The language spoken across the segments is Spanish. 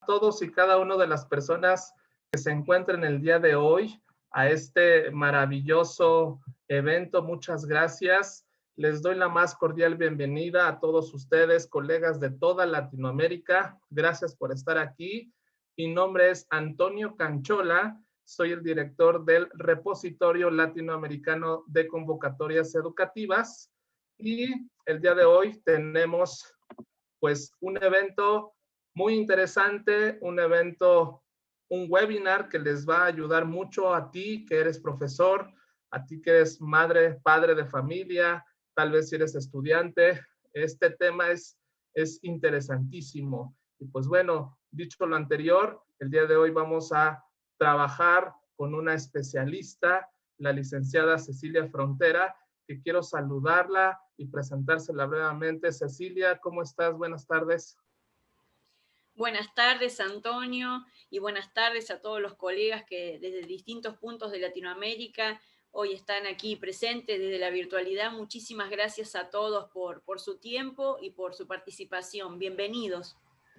todos y cada una de las personas que se encuentran el día de hoy a este maravilloso evento. Muchas gracias. Les doy la más cordial bienvenida a todos ustedes, colegas de toda Latinoamérica. Gracias por estar aquí. Mi nombre es Antonio Canchola. Soy el director del Repositorio Latinoamericano de Convocatorias Educativas. Y el día de hoy tenemos pues un evento muy interesante, un webinar que les va a ayudar mucho a ti que eres profesor, a ti que eres madre, padre de familia, tal vez si eres estudiante. Este tema es interesantísimo. Y pues bueno, dicho lo anterior, el día de hoy vamos a trabajar con una especialista, la licenciada Cecilia Frontera, que quiero saludarla y presentársela brevemente. Cecilia, ¿cómo estás? Buenas tardes. Buenas tardes, Antonio, y buenas tardes a todos los colegas que desde distintos puntos de Latinoamérica hoy están aquí presentes desde la virtualidad. Muchísimas gracias a todos por su tiempo y por su participación. Bienvenidos.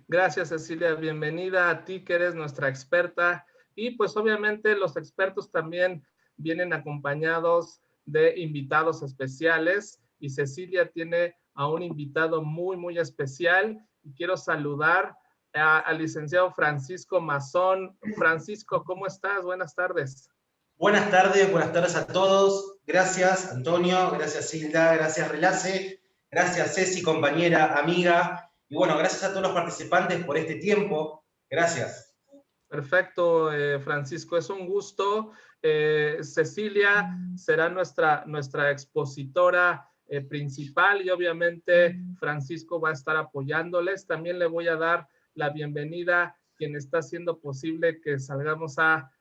Gracias, Cecilia. Bienvenida a ti, que eres nuestra experta. Y pues obviamente los expertos también vienen acompañados de invitados especiales. Y Cecilia tiene a un invitado muy, muy especial. Y quiero saludar al licenciado Francisco Mazón. Francisco, ¿cómo estás? Buenas tardes. Buenas tardes a todos. Gracias, Antonio, gracias, Hilda, gracias, Relace, gracias, Ceci, compañera, amiga. Y bueno, gracias a todos los participantes por este tiempo. Gracias. Perfecto, Francisco, es un gusto. Cecilia será nuestra expositora principal y obviamente Francisco va a estar apoyándoles. También le voy a dar la bienvenida a quien está haciendo posible que salgamos a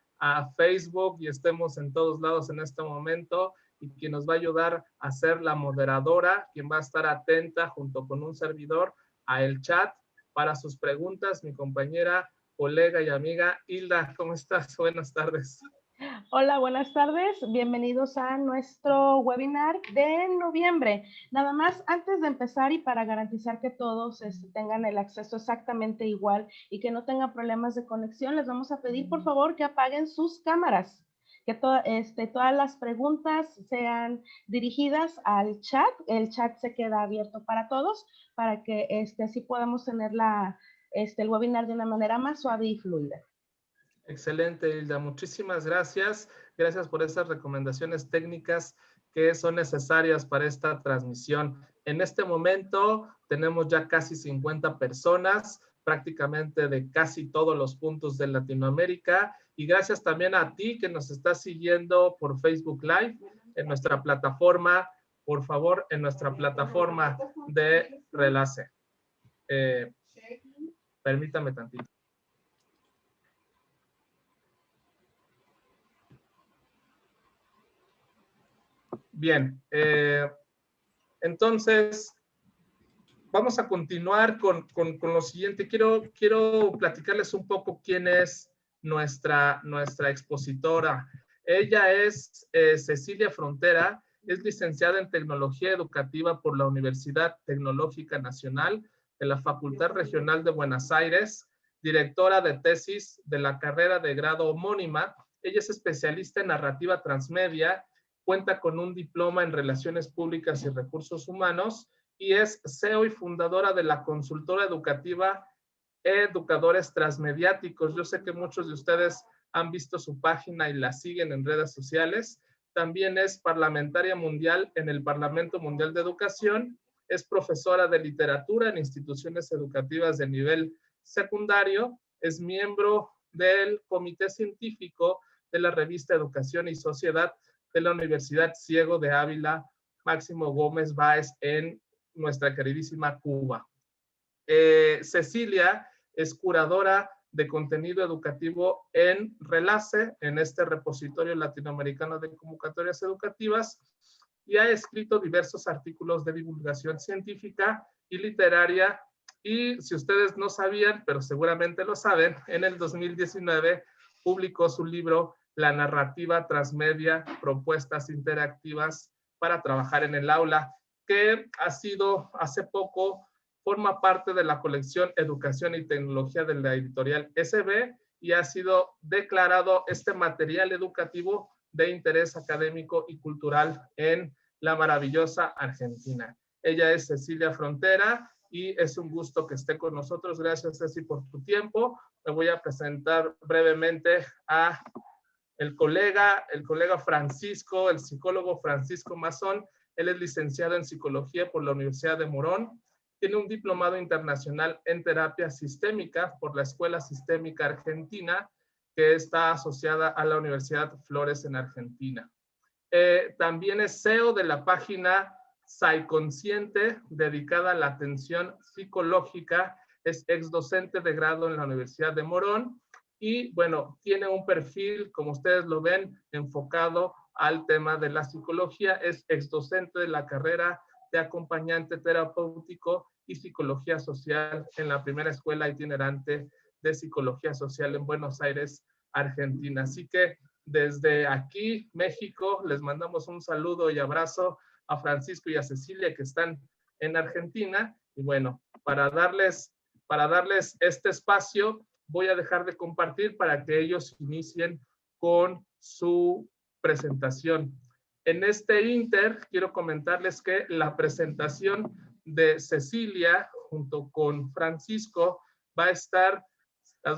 Facebook y estemos en todos lados en este momento, y quien nos va a ayudar a ser la moderadora, quien va a estar atenta junto con un servidor a el chat para sus preguntas, mi compañera, colega y amiga Hilda. ¿Cómo estás? Buenas tardes. Hola, buenas tardes. Bienvenidos a nuestro webinar de noviembre. Nada más, antes de empezar y para garantizar que todos tengan el acceso exactamente igual y que no tengan problemas de conexión, les vamos a pedir, por favor, que apaguen sus cámaras, que todas las preguntas sean dirigidas al chat. El chat se queda abierto para todos, para que así podamos tener el webinar de una manera más suave y fluida. Excelente, Hilda. Muchísimas gracias. Gracias por esas recomendaciones técnicas que son necesarias para esta transmisión. En este momento tenemos ya casi 50 personas, prácticamente de casi todos los puntos de Latinoamérica. Y gracias también a ti que nos estás siguiendo por Facebook Live en nuestra plataforma, por favor, en nuestra plataforma de Relace. Permítame tantito. Bien, entonces vamos a continuar con lo siguiente. Quiero platicarles un poco quién es nuestra expositora. Ella es Cecilia Frontera, es licenciada en Tecnología Educativa por la Universidad Tecnológica Nacional de la Facultad Regional de Buenos Aires, directora de tesis de la carrera de grado homónima. Ella es especialista en narrativa transmedia, cuenta con un diploma en Relaciones Públicas y Recursos Humanos y es CEO y fundadora de la consultora educativa Educadores Transmediáticos. Yo sé que muchos de ustedes han visto su página y la siguen en redes sociales. También es parlamentaria mundial en el Parlamento Mundial de Educación. Es profesora de literatura en instituciones educativas de nivel secundario. Es miembro del comité científico de la revista Educación y Sociedad de la Universidad Ciego de Ávila, Máximo Gómez Báez, en nuestra queridísima Cuba. Cecilia es curadora de contenido educativo en Relace, en este repositorio latinoamericano de convocatorias educativas, y ha escrito diversos artículos de divulgación científica y literaria. Y si ustedes no sabían, pero seguramente lo saben, en el 2019 publicó su libro La narrativa transmedia, propuestas interactivas para trabajar en el aula, que ha sido hace poco forma parte de la colección Educación y Tecnología de la editorial SB y ha sido declarado este material educativo de interés académico y cultural en la maravillosa Argentina. Ella es Cecilia Frontera y es un gusto que esté con nosotros. Gracias, Ceci, por tu tiempo. Me voy a presentar brevemente a el colega Francisco, el psicólogo Francisco Mazón. Él es licenciado en psicología por la Universidad de Morón. Tiene un diplomado internacional en terapia sistémica por la Escuela Sistémica Argentina, que está asociada a la Universidad Flores en Argentina. También es CEO de la página Psiconsciente, dedicada a la atención psicológica. Es ex docente de grado en la Universidad de Morón y, bueno, tiene un perfil, como ustedes lo ven, enfocado al tema de la psicología. Es ex docente de la carrera de acompañante terapéutico y psicología social en la primera escuela itinerante de psicología social en Buenos Aires, Argentina. Así que desde aquí, México, les mandamos un saludo y abrazo a Francisco y a Cecilia, que están en Argentina. Y bueno, para darles este espacio, voy a dejar de compartir para que ellos inicien con su presentación. En este inter, quiero comentarles que la presentación de Cecilia junto con Francisco las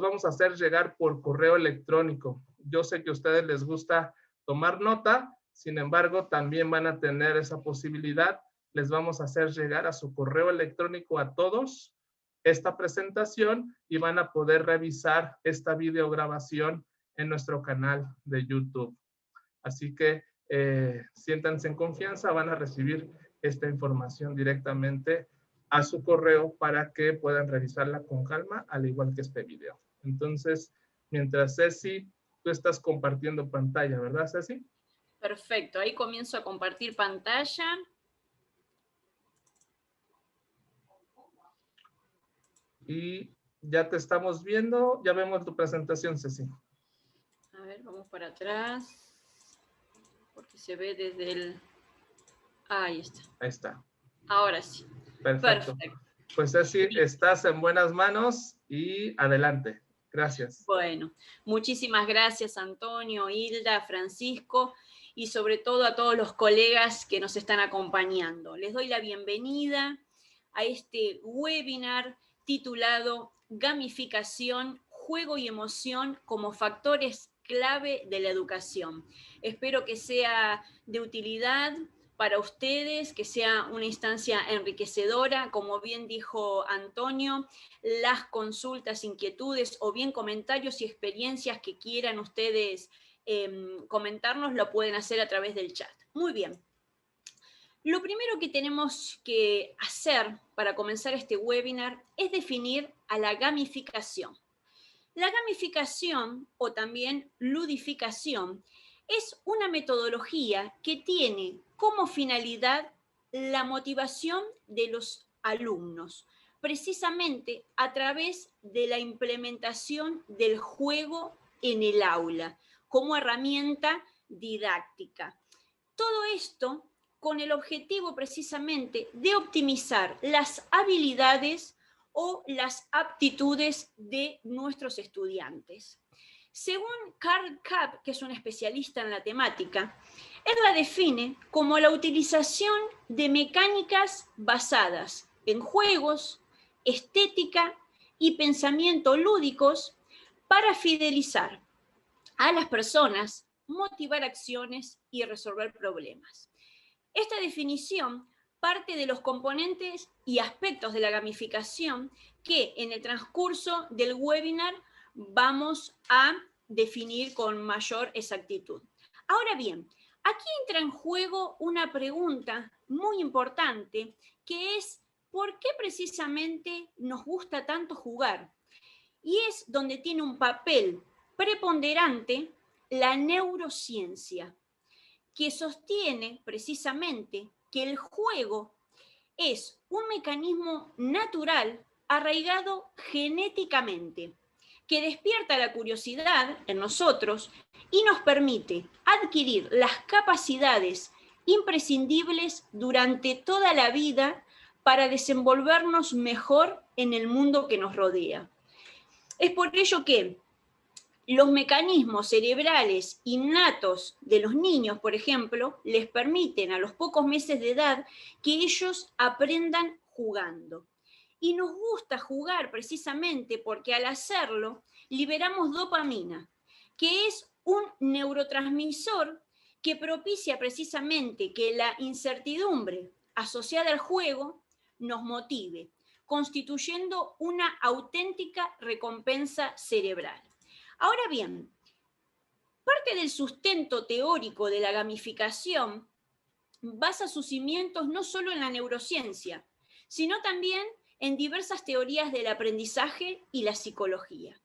vamos a hacer llegar por correo electrónico. Yo sé que a ustedes les gusta tomar nota, sin embargo, también van a tener esa posibilidad. Les vamos a hacer llegar a su correo electrónico a todos esta presentación y van a poder revisar esta videograbación en nuestro canal de YouTube. Así que siéntanse en confianza, van a recibir esta información directamente a su correo para que puedan revisarla con calma, al igual que este video. Entonces, mientras Ceci, tú estás compartiendo pantalla, ¿verdad, Ceci? Perfecto, ahí comienzo a compartir pantalla. Y ya te estamos viendo, ya vemos tu presentación, Ceci. A ver, vamos para atrás, porque se ve desde el... Ahí está. Ahí está. Ahora sí. Perfecto. Pues Ceci, estás en buenas manos y adelante. Gracias. Bueno, muchísimas gracias, Antonio, Hilda, Francisco y sobre todo a todos los colegas que nos están acompañando. Les doy la bienvenida a este webinar titulado Gamificación, Juego y Emoción como factores clave de la educación. Espero que sea de utilidad para ustedes, que sea una instancia enriquecedora. Como bien dijo Antonio, las consultas, inquietudes o bien comentarios y experiencias que quieran ustedes comentarnos lo pueden hacer a través del chat. Muy bien. Lo primero que tenemos que hacer para comenzar este webinar es definir a la gamificación. La gamificación o también ludificación es una metodología que tiene como finalidad la motivación de los alumnos, precisamente a través de la implementación del juego en el aula como herramienta didáctica. Todo esto con el objetivo precisamente de optimizar las habilidades o las aptitudes de nuestros estudiantes. Según Karl Kapp, que es un especialista en la temática, él la define como la utilización de mecánicas basadas en juegos, estética y pensamiento lúdicos para fidelizar a las personas, motivar acciones y resolver problemas. Esta definición parte de los componentes y aspectos de la gamificación que en el transcurso del webinar vamos a definir con mayor exactitud. Ahora bien, aquí entra en juego una pregunta muy importante que es ¿por qué precisamente nos gusta tanto jugar? Y es donde tiene un papel preponderante la neurociencia, que sostiene precisamente que el juego es un mecanismo natural arraigado genéticamente, que despierta la curiosidad en nosotros y nos permite adquirir las capacidades imprescindibles durante toda la vida para desenvolvernos mejor en el mundo que nos rodea. Es por ello que los mecanismos cerebrales innatos de los niños, por ejemplo, les permiten a los pocos meses de edad que ellos aprendan jugando. Y nos gusta jugar precisamente porque al hacerlo liberamos dopamina, que es un neurotransmisor que propicia precisamente que la incertidumbre asociada al juego nos motive, constituyendo una auténtica recompensa cerebral. Ahora bien, parte del sustento teórico de la gamificación basa sus cimientos no solo en la neurociencia, sino también en diversas teorías del aprendizaje y la psicología.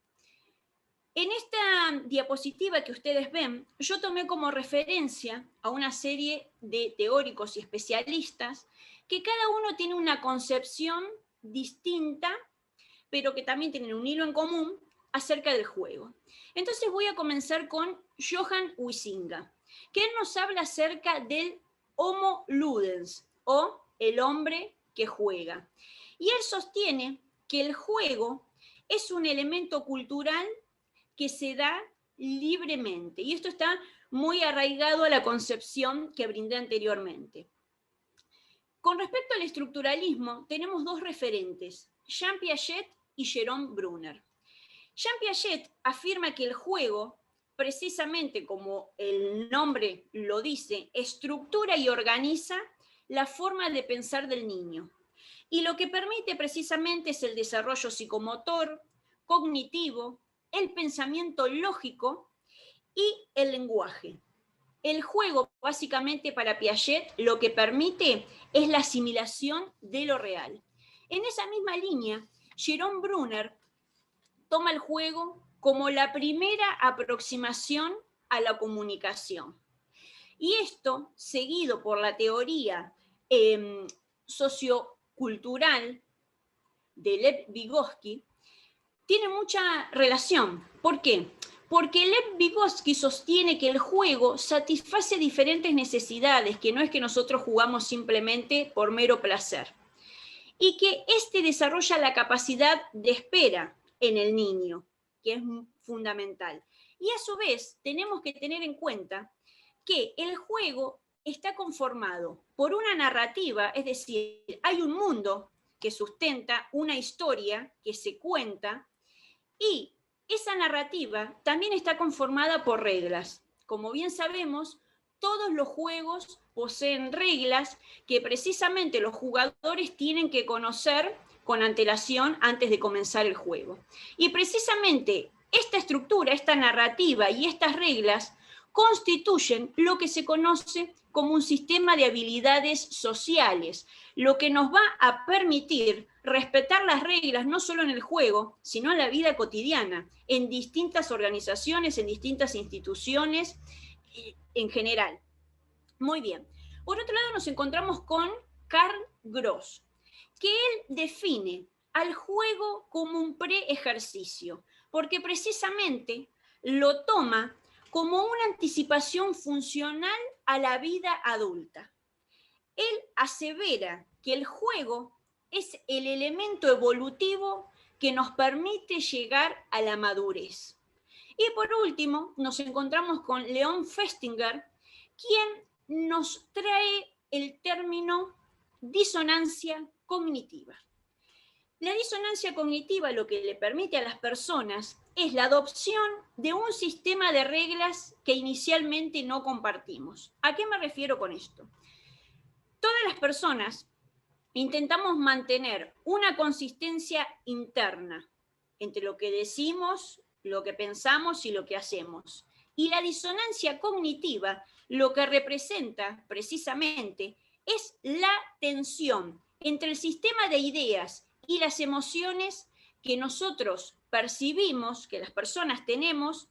En esta diapositiva que ustedes ven, yo tomé como referencia a una serie de teóricos y especialistas que cada uno tiene una concepción distinta, pero que también tienen un hilo en común acerca del juego. Entonces voy a comenzar con Johan Huizinga, que él nos habla acerca del Homo Ludens, o el hombre que juega. Y él sostiene que el juego es un elemento cultural que se da libremente. Y esto está muy arraigado a la concepción que brindé anteriormente. Con respecto al estructuralismo, tenemos dos referentes, Jean Piaget y Jerome Brunner. Jean Piaget afirma que el juego, precisamente como el nombre lo dice, estructura y organiza la forma de pensar del niño. Y lo que permite precisamente es el desarrollo psicomotor, cognitivo, el pensamiento lógico y el lenguaje. El juego, básicamente para Piaget, lo que permite es la asimilación de lo real. En esa misma línea, Jerome Brunner toma el juego como la primera aproximación a la comunicación. Y esto, seguido por la teoría sociocultural de Lev Vygotsky, tiene mucha relación. ¿Por qué? Porque Lev Vygotsky sostiene que el juego satisface diferentes necesidades, que no es que nosotros jugamos simplemente por mero placer, y que este desarrolla la capacidad de espera en el niño, que es fundamental. Y a su vez tenemos que tener en cuenta que el juego está conformado por una narrativa, es decir, hay un mundo que sustenta una historia que se cuenta, y esa narrativa también está conformada por reglas. Como bien sabemos, todos los juegos poseen reglas que precisamente los jugadores tienen que conocer con antelación antes de comenzar el juego. Y precisamente esta estructura, esta narrativa y estas reglas constituyen lo que se conoce como un sistema de habilidades sociales, lo que nos va a permitir respetar las reglas no solo en el juego, sino en la vida cotidiana, en distintas organizaciones, en distintas instituciones en general. Muy bien. Por otro lado nos encontramos con Carl Gross, que él define al juego como un pre-ejercicio, porque precisamente lo toma como una anticipación funcional a la vida adulta. Él asevera que el juego es el elemento evolutivo que nos permite llegar a la madurez. Y por último, nos encontramos con Leon Festinger, quien nos trae el término disonancia cognitiva. La disonancia cognitiva lo que le permite a las personas es la adopción de un sistema de reglas que inicialmente no compartimos. ¿A qué me refiero con esto? Todas las personas intentamos mantener una consistencia interna entre lo que decimos, lo que pensamos y lo que hacemos. Y la disonancia cognitiva lo que representa precisamente es la tensión entre el sistema de ideas y las emociones que nosotros percibimos, que las personas tenemos,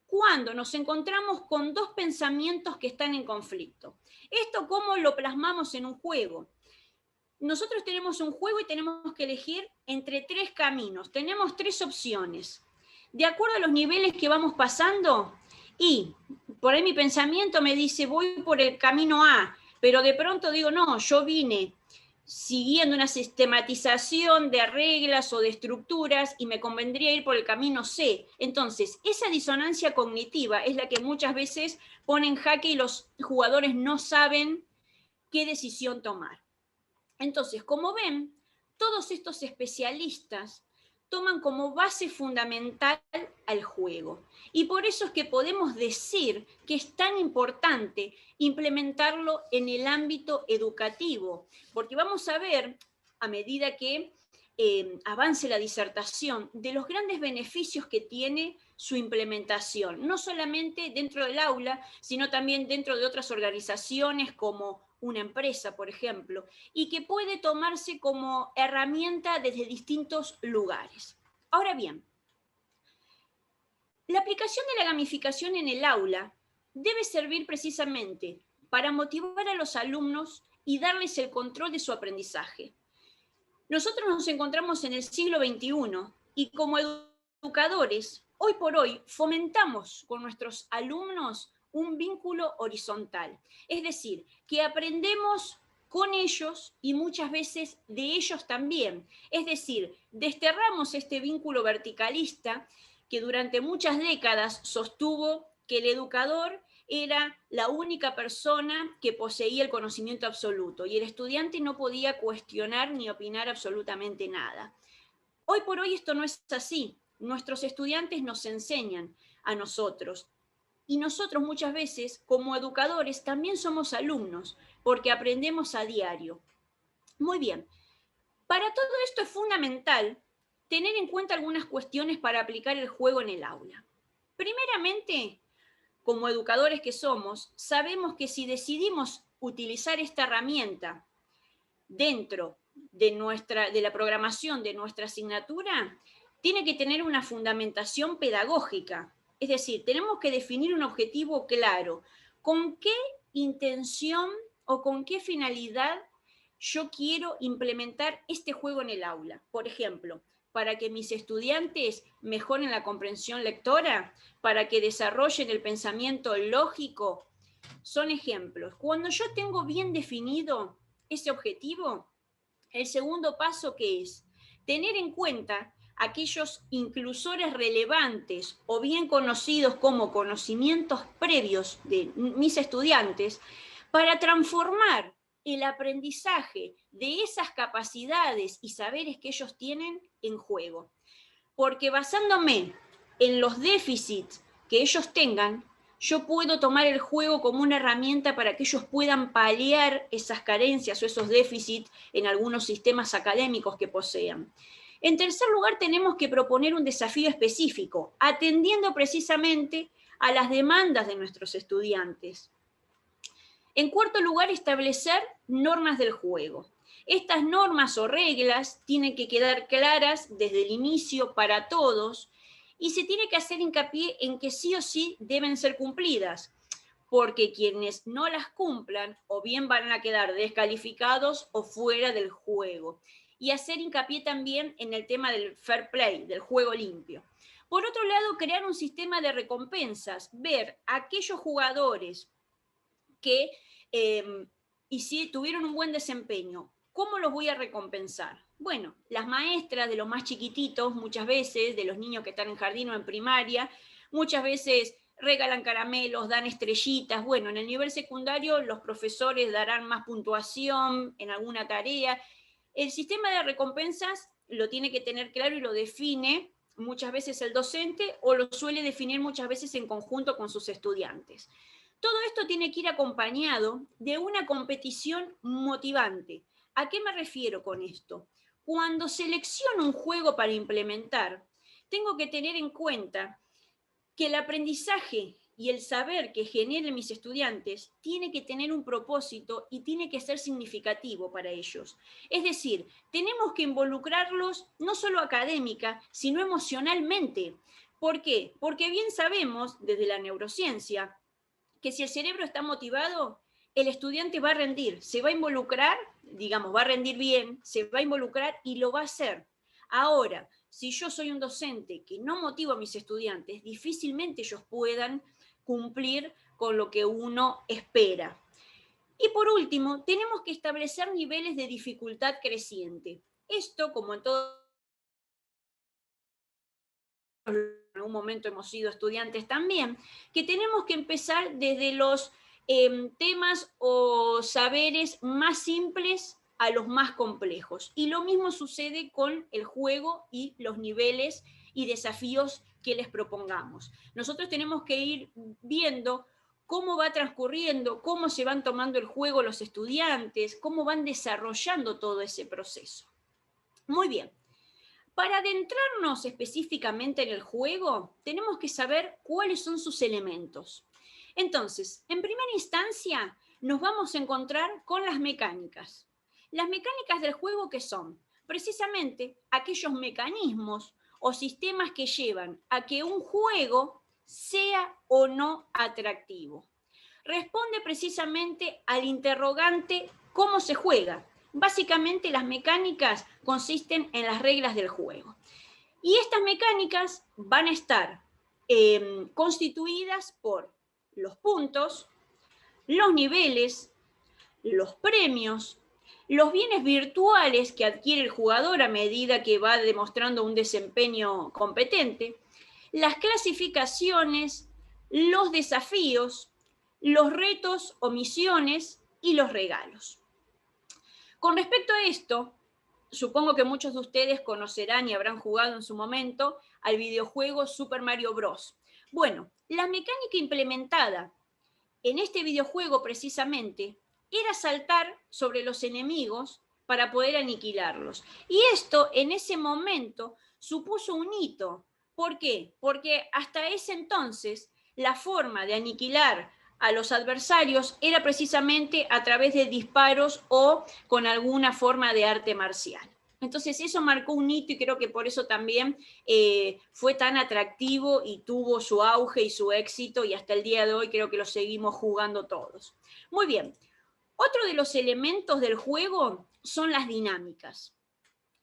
cuando nos encontramos con dos pensamientos que están en conflicto. ¿Esto cómo lo plasmamos en un juego? Nosotros tenemos un juego y tenemos que elegir entre tres caminos. Tenemos tres opciones. De acuerdo a los niveles que vamos pasando, y por ahí mi pensamiento me dice, voy por el camino A, pero de pronto digo, no, yo vine siguiendo una sistematización de reglas o de estructuras y me convendría ir por el camino C. Entonces, esa disonancia cognitiva es la que muchas veces pone en jaque y los jugadores no saben qué decisión tomar. Entonces, como ven, todos estos especialistas toman como base fundamental al juego. Y por eso es que podemos decir que es tan importante implementarlo en el ámbito educativo, porque vamos a ver, a medida que avance la disertación, de los grandes beneficios que tiene su implementación, no solamente dentro del aula, sino también dentro de otras organizaciones como una empresa, por ejemplo, y que puede tomarse como herramienta desde distintos lugares. Ahora bien, la aplicación de la gamificación en el aula debe servir precisamente para motivar a los alumnos y darles el control de su aprendizaje. Nosotros nos encontramos en el siglo XXI y como educadores, hoy por hoy, fomentamos con nuestros alumnos un vínculo horizontal. Es decir, que aprendemos con ellos y muchas veces de ellos también. Es decir, desterramos este vínculo verticalista que durante muchas décadas sostuvo que el educador era la única persona que poseía el conocimiento absoluto y el estudiante no podía cuestionar ni opinar absolutamente nada. Hoy por hoy esto no es así. Nuestros estudiantes nos enseñan a nosotros y nosotros muchas veces como educadores también somos alumnos porque aprendemos a diario. Muy bien, para todo esto es fundamental tener en cuenta algunas cuestiones para aplicar el juego en el aula. Primeramente, como educadores que somos, sabemos que si decidimos utilizar esta herramienta dentro de la programación de nuestra asignatura, tiene que tener una fundamentación pedagógica. Es decir, tenemos que definir un objetivo claro. ¿Con qué intención o con qué finalidad yo quiero implementar este juego en el aula? Por ejemplo, para que mis estudiantes mejoren la comprensión lectora, para que desarrollen el pensamiento lógico. Son ejemplos. Cuando yo tengo bien definido ese objetivo, el segundo paso que es tener en cuenta aquellos inclusores relevantes o bien conocidos como conocimientos previos de mis estudiantes para transformar el aprendizaje de esas capacidades y saberes que ellos tienen en juego. Porque basándome en los déficits que ellos tengan, yo puedo tomar el juego como una herramienta para que ellos puedan paliar esas carencias o esos déficits en algunos sistemas académicos que posean. En tercer lugar, tenemos que proponer un desafío específico, atendiendo precisamente a las demandas de nuestros estudiantes. En cuarto lugar, establecer normas del juego. Estas normas o reglas tienen que quedar claras desde el inicio para todos y se tiene que hacer hincapié en que sí o sí deben ser cumplidas, porque quienes no las cumplan o bien van a quedar descalificados o fuera del juego. Y hacer hincapié también en el tema del fair play, del juego limpio. Por otro lado, crear un sistema de recompensas, ver a aquellos jugadores que y si tuvieron un buen desempeño, ¿cómo los voy a recompensar? Bueno, las maestras de los más chiquititos, muchas veces, de los niños que están en jardín o en primaria, muchas veces regalan caramelos, dan estrellitas. Bueno, en el nivel secundario los profesores darán más puntuación en alguna tarea. El sistema de recompensas lo tiene que tener claro y lo define muchas veces el docente o lo suele definir muchas veces en conjunto con sus estudiantes. Todo esto tiene que ir acompañado de una competición motivante. ¿A qué me refiero con esto? Cuando selecciono un juego para implementar, tengo que tener en cuenta que el aprendizaje y el saber que generen mis estudiantes tiene que tener un propósito y tiene que ser significativo para ellos. Es decir, tenemos que involucrarlos no solo académica, sino emocionalmente. ¿Por qué? Porque bien sabemos desde la neurociencia que si el cerebro está motivado, el estudiante va a rendir, se va a involucrar, digamos, va a rendir bien, se va a involucrar y lo va a hacer. Ahora, si yo soy un docente que no motivo a mis estudiantes, difícilmente ellos puedan cumplir con lo que uno espera. Y por último, tenemos que establecer niveles de dificultad creciente. Esto, como en todo, en algún momento hemos sido estudiantes también, que tenemos que empezar desde los temas o saberes más simples a los más complejos. Y lo mismo sucede con el juego y los niveles y desafíos que les propongamos. Nosotros tenemos que ir viendo cómo va transcurriendo, cómo se van tomando el juego los estudiantes, cómo van desarrollando todo ese proceso. Muy bien. Para adentrarnos específicamente en el juego, tenemos que saber cuáles son sus elementos. Entonces, en primera instancia, nos vamos a encontrar con las mecánicas. Las mecánicas del juego, ¿qué son? Precisamente aquellos mecanismos o sistemas que llevan a que un juego sea o no atractivo. Responde precisamente al interrogante ¿cómo se juega? Básicamente las mecánicas consisten en las reglas del juego. Y estas mecánicas van a estar constituidas por los puntos, los niveles, los premios, los bienes virtuales que adquiere el jugador a medida que va demostrando un desempeño competente, las clasificaciones, los desafíos, los retos o misiones y los regalos. Con respecto a esto, supongo que muchos de ustedes conocerán y habrán jugado en su momento al videojuego Super Mario Bros. Bueno, la mecánica implementada en este videojuego precisamente era saltar sobre los enemigos para poder aniquilarlos. Y esto en ese momento supuso un hito. ¿Por qué? Porque hasta ese entonces la forma de aniquilar a los adversarios era precisamente a través de disparos o con alguna forma de arte marcial. Entonces eso marcó un hito y creo que por eso también fue tan atractivo y tuvo su auge y su éxito y hasta el día de hoy creo que lo seguimos jugando todos. Muy bien, otro de los elementos del juego son las dinámicas.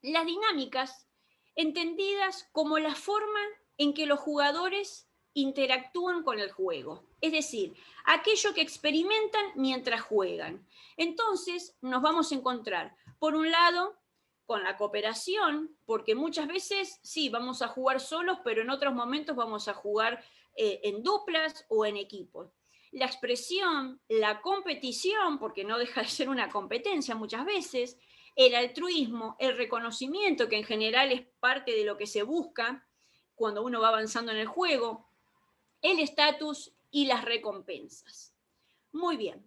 Las dinámicas entendidas como la forma en que los jugadores interactúan con el juego, es decir, aquello que experimentan mientras juegan. Entonces nos vamos a encontrar, por un lado, con la cooperación, porque muchas veces sí, vamos a jugar solos, pero en otros momentos vamos a jugar en duplas o en equipos. La expresión, la competición, porque no deja de ser una competencia muchas veces, el altruismo, el reconocimiento, que en general es parte de lo que se busca cuando uno va avanzando en el juego, el estatus y las recompensas. Muy bien.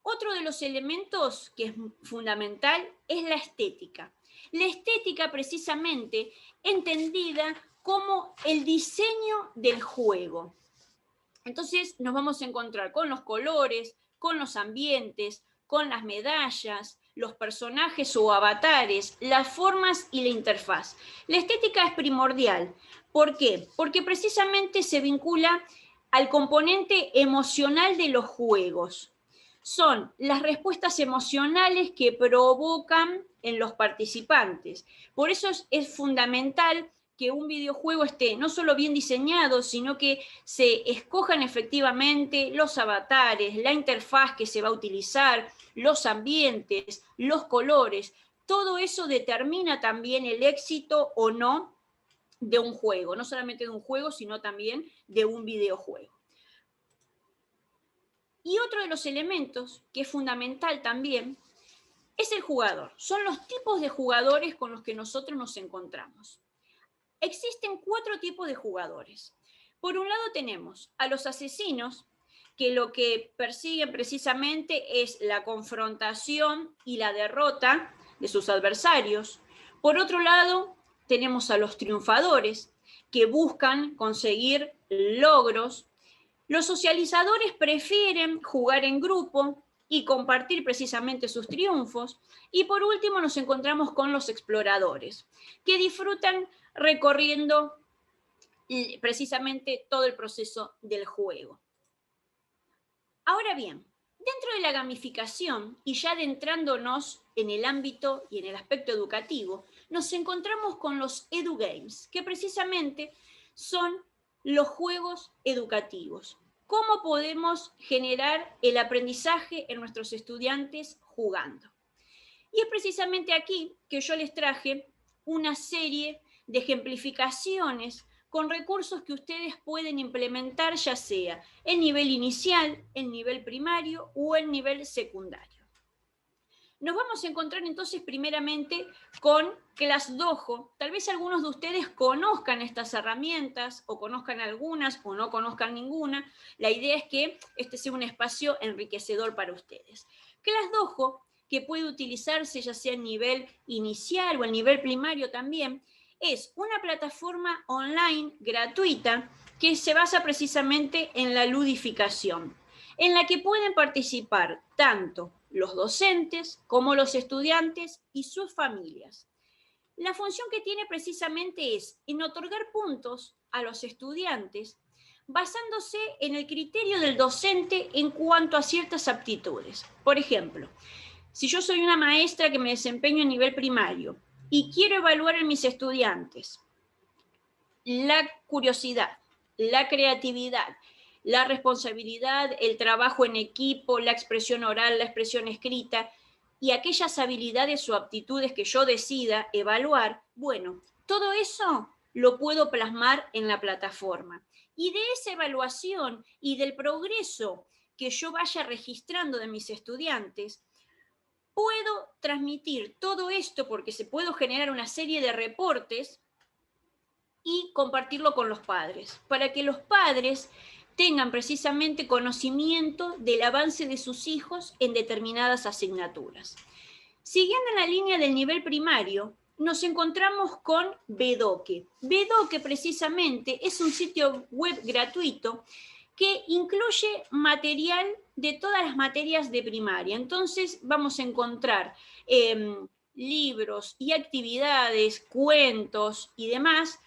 Otro de los elementos que es fundamental es la estética. La estética precisamente entendida como el diseño del juego. Entonces nos vamos a encontrar con los colores, con los ambientes, con las medallas, los personajes o avatares, las formas y la interfaz. La estética es primordial. ¿Por qué? Porque precisamente se vincula al componente emocional de los juegos. Son las respuestas emocionales que provocan en los participantes. Por eso es fundamental que un videojuego esté no solo bien diseñado, sino que se escojan efectivamente los avatares, la interfaz que se va a utilizar, los ambientes, los colores. Todo eso determina también el éxito o no de un juego, no solamente de un juego, sino también de un videojuego. Y otro de los elementos que es fundamental también es el jugador. Son los tipos de jugadores con los que nosotros nos encontramos. Existen 4 tipos de jugadores. Por un lado tenemos a los asesinos, que lo que persiguen precisamente es la confrontación y la derrota de sus adversarios. Por otro lado, tenemos a los triunfadores, que buscan conseguir logros. Los socializadores prefieren jugar en grupo y compartir precisamente sus triunfos. Y por último nos encontramos con los exploradores, que disfrutan recorriendo precisamente todo el proceso del juego. Ahora bien, dentro de la gamificación y ya adentrándonos en el ámbito y en el aspecto educativo, nos encontramos con los edugames, que precisamente son los juegos educativos. cómo podemos generar el aprendizaje en nuestros estudiantes jugando. Y es precisamente aquí que yo les traje una serie de ejemplificaciones con recursos que ustedes pueden implementar, ya sea en nivel inicial, en nivel primario o en nivel secundario. Nos vamos a encontrar entonces primeramente con ClassDojo. Tal vez algunos de ustedes conozcan estas herramientas o conozcan algunas o no conozcan ninguna. La idea es que este sea un espacio enriquecedor para ustedes. ClassDojo, que puede utilizarse ya sea en nivel inicial o en nivel primario también, es una plataforma online gratuita que se basa precisamente en la ludificación, en la que pueden participar tanto los docentes como los estudiantes y sus familias. La función que tiene precisamente es en otorgar puntos a los estudiantes basándose en el criterio del docente en cuanto a ciertas aptitudes. Por ejemplo, si yo soy una maestra que me desempeño a nivel primario y quiero evaluar en mis estudiantes la curiosidad, la creatividad, la responsabilidad, el trabajo en equipo, la expresión oral, la expresión escrita y aquellas habilidades o aptitudes que yo decida evaluar, bueno, todo eso lo puedo plasmar en la plataforma. Y de esa evaluación y del progreso que yo vaya registrando de mis estudiantes, puedo transmitir todo esto porque se puedo generar una serie de reportes y compartirlo con los padres, para que los padres tengan precisamente conocimiento del avance de sus hijos en determinadas asignaturas. Siguiendo en la línea del nivel primario, nos encontramos con Bedoque. Bedoque precisamente es un sitio web gratuito que incluye material de todas las materias de primaria. Entonces vamos a encontrar libros y actividades, cuentos y demás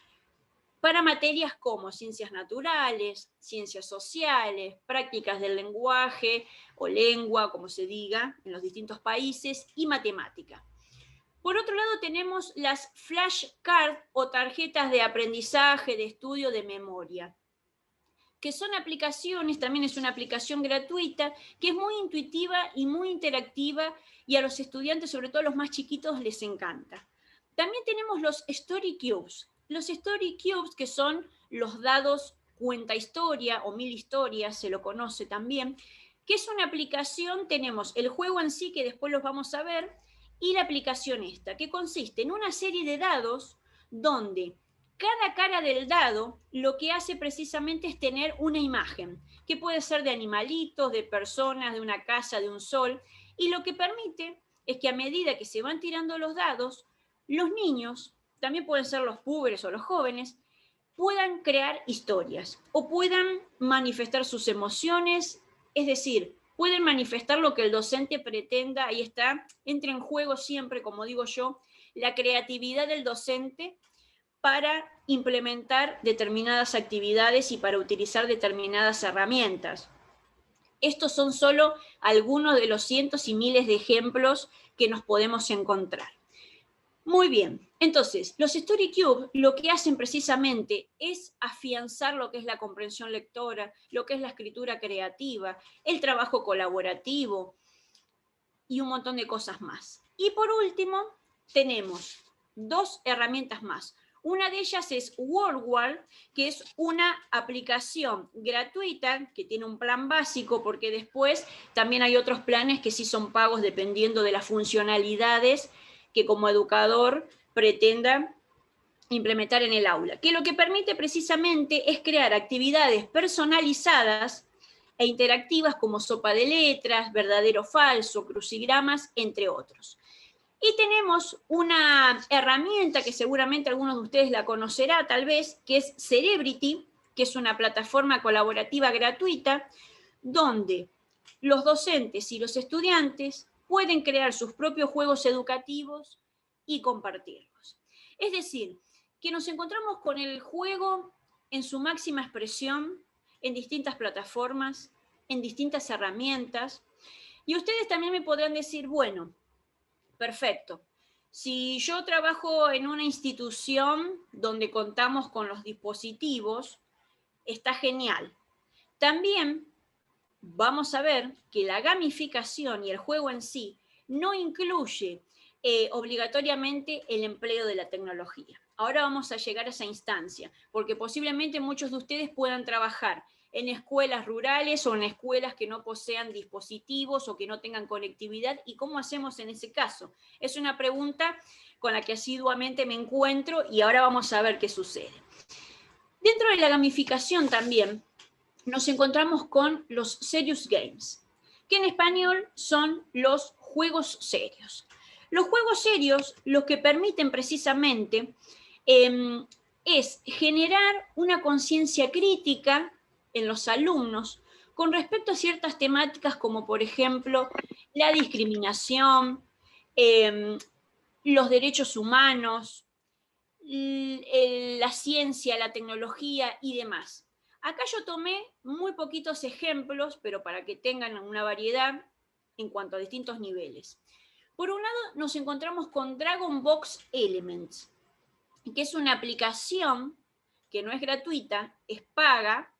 para materias como ciencias naturales, ciencias sociales, prácticas del lenguaje o lengua, como se diga en los distintos países, y matemática. Por otro lado, tenemos las flashcards o tarjetas de aprendizaje, de estudio, de memoria, que son aplicaciones, también es una aplicación gratuita, que es muy intuitiva y muy interactiva, y a los estudiantes, sobre todo a los más chiquitos, les encanta. También tenemos los Story Cubes. Los Story Cubes, que son los dados cuenta historia o 1000 historias, se lo conoce también, que es una aplicación, tenemos el juego en sí, que después los vamos a ver, y la aplicación esta, que consiste en una serie de dados donde cada cara del dado lo que hace precisamente es tener una imagen, que puede ser de animalitos, de personas, de una casa, de un sol, y lo que permite es que a medida que se van tirando los dados, los niños, también pueden ser los púberes o los jóvenes, puedan crear historias o puedan manifestar sus emociones, es decir, pueden manifestar lo que el docente pretenda, ahí está, entra en juego siempre, como digo yo, la creatividad del docente para implementar determinadas actividades y para utilizar determinadas herramientas. Estos son solo algunos de los cientos y miles de ejemplos que nos podemos encontrar. Muy bien, entonces, los Story Cube lo que hacen precisamente es afianzar lo que es la comprensión lectora, lo que es la escritura creativa, el trabajo colaborativo y un montón de cosas más. Y por último, tenemos dos herramientas más. Una de ellas es WordWall, que es una aplicación gratuita que tiene un plan básico, porque después también hay otros planes que sí son pagos dependiendo de las funcionalidades que como educador pretenda implementar en el aula, que lo que permite precisamente es crear actividades personalizadas e interactivas como sopa de letras, verdadero o falso, crucigramas, entre otros. Y tenemos una herramienta que seguramente algunos de ustedes la conocerá tal vez, que es Cerebrity, que es una plataforma colaborativa gratuita donde los docentes y los estudiantes pueden crear sus propios juegos educativos y compartirlos. Es decir, que nos encontramos con el juego en su máxima expresión, en distintas plataformas, en distintas herramientas. Y ustedes también me podrán decir, bueno, perfecto. Si yo trabajo en una institución donde contamos con los dispositivos, está genial. También vamos a ver que la gamificación y el juego en sí no incluye obligatoriamente el empleo de la tecnología. Ahora vamos a llegar a esa instancia, porque posiblemente muchos de ustedes puedan trabajar en escuelas rurales o en escuelas que no posean dispositivos o que no tengan conectividad. ¿Y cómo hacemos en ese caso? Es una pregunta con la que asiduamente me encuentro y ahora vamos a ver qué sucede. Dentro de la gamificación también nos encontramos con los serious games, que en español son los juegos serios. Los juegos serios lo que permiten precisamente es generar una conciencia crítica en los alumnos con respecto a ciertas temáticas como por ejemplo la discriminación, los derechos humanos, la ciencia, la tecnología y demás. Acá yo tomé muy poquitos ejemplos, pero para que tengan una variedad en cuanto a distintos niveles. Por un lado, nos encontramos con Dragon Box Elements, que es una aplicación que no es gratuita, es paga,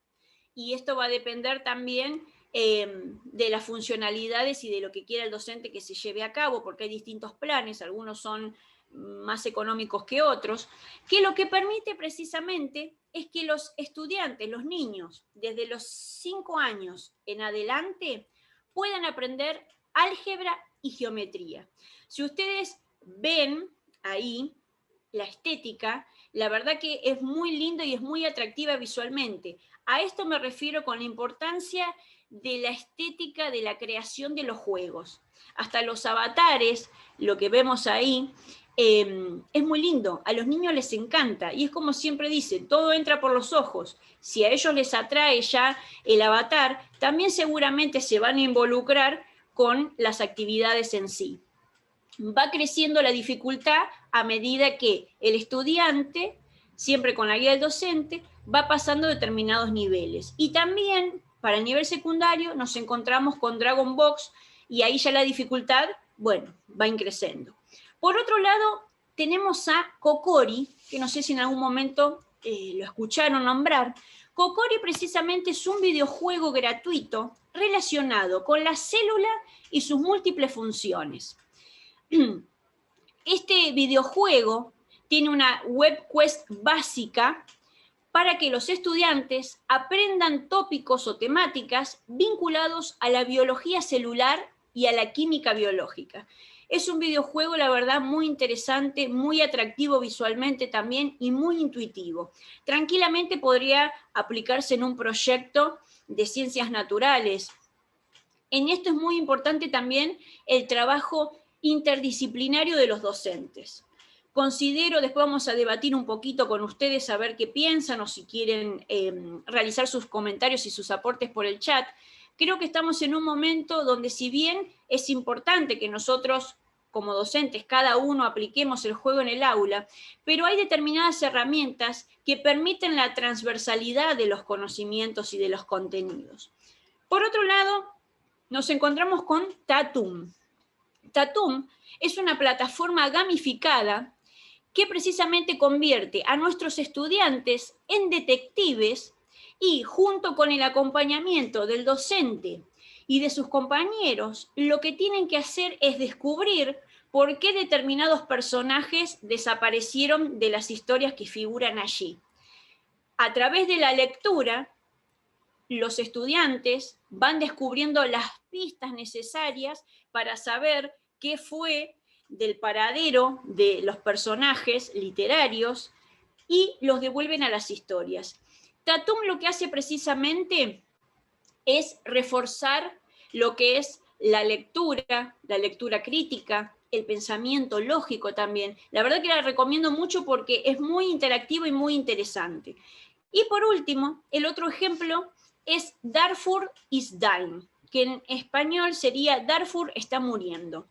y esto va a depender también de las funcionalidades y de lo que quiera el docente que se lleve a cabo, porque hay distintos planes, algunos son más económicos que otros, que lo que permite precisamente es que los estudiantes, los niños, desde los 5 años en adelante, puedan aprender álgebra y geometría. Si ustedes ven ahí la estética, la verdad que es muy lindo y es muy atractiva visualmente. A esto me refiero con la importancia de la estética de la creación de los juegos. Hasta los avatares, lo que vemos ahí, es muy lindo, a los niños les encanta y es como siempre dicen, todo entra por los ojos. Si a ellos les atrae ya el avatar, también seguramente se van a involucrar con las actividades en sí. Va creciendo la dificultad a medida que el estudiante, siempre con la guía del docente, va pasando determinados niveles. Y también para el nivel secundario nos encontramos con Dragon Box y ahí ya la dificultad, bueno, va creciendo. Por otro lado, tenemos a Kokori, que no sé si en algún momento lo escucharon nombrar. Kokori precisamente es un videojuego gratuito relacionado con la célula y sus múltiples funciones. Este videojuego tiene una web quest básica para que los estudiantes aprendan tópicos o temáticas vinculados a la biología celular y a la química biológica. Es un videojuego, la verdad, muy interesante, muy atractivo visualmente también y muy intuitivo. Tranquilamente podría aplicarse en un proyecto de ciencias naturales. En esto es muy importante también el trabajo interdisciplinario de los docentes. Considero, después vamos a debatir un poquito con ustedes a ver qué piensan o si quieren realizar sus comentarios y sus aportes por el chat. Creo que estamos en un momento donde si bien es importante que nosotros como docentes cada uno apliquemos el juego en el aula, pero hay determinadas herramientas que permiten la transversalidad de los conocimientos y de los contenidos. Por otro lado, nos encontramos con Tatum. Tatum es una plataforma gamificada que precisamente convierte a nuestros estudiantes en detectives y junto con el acompañamiento del docente y de sus compañeros, lo que tienen que hacer es descubrir por qué determinados personajes desaparecieron de las historias que figuran allí. A través de la lectura, los estudiantes van descubriendo las pistas necesarias para saber qué fue del paradero de los personajes literarios y los devuelven a las historias. Tatum lo que hace precisamente es reforzar lo que es la lectura crítica, el pensamiento lógico también. La verdad que la recomiendo mucho porque es muy interactivo y muy interesante. Y por último, el otro ejemplo es Darfur is Dying, que en español sería Darfur está muriendo.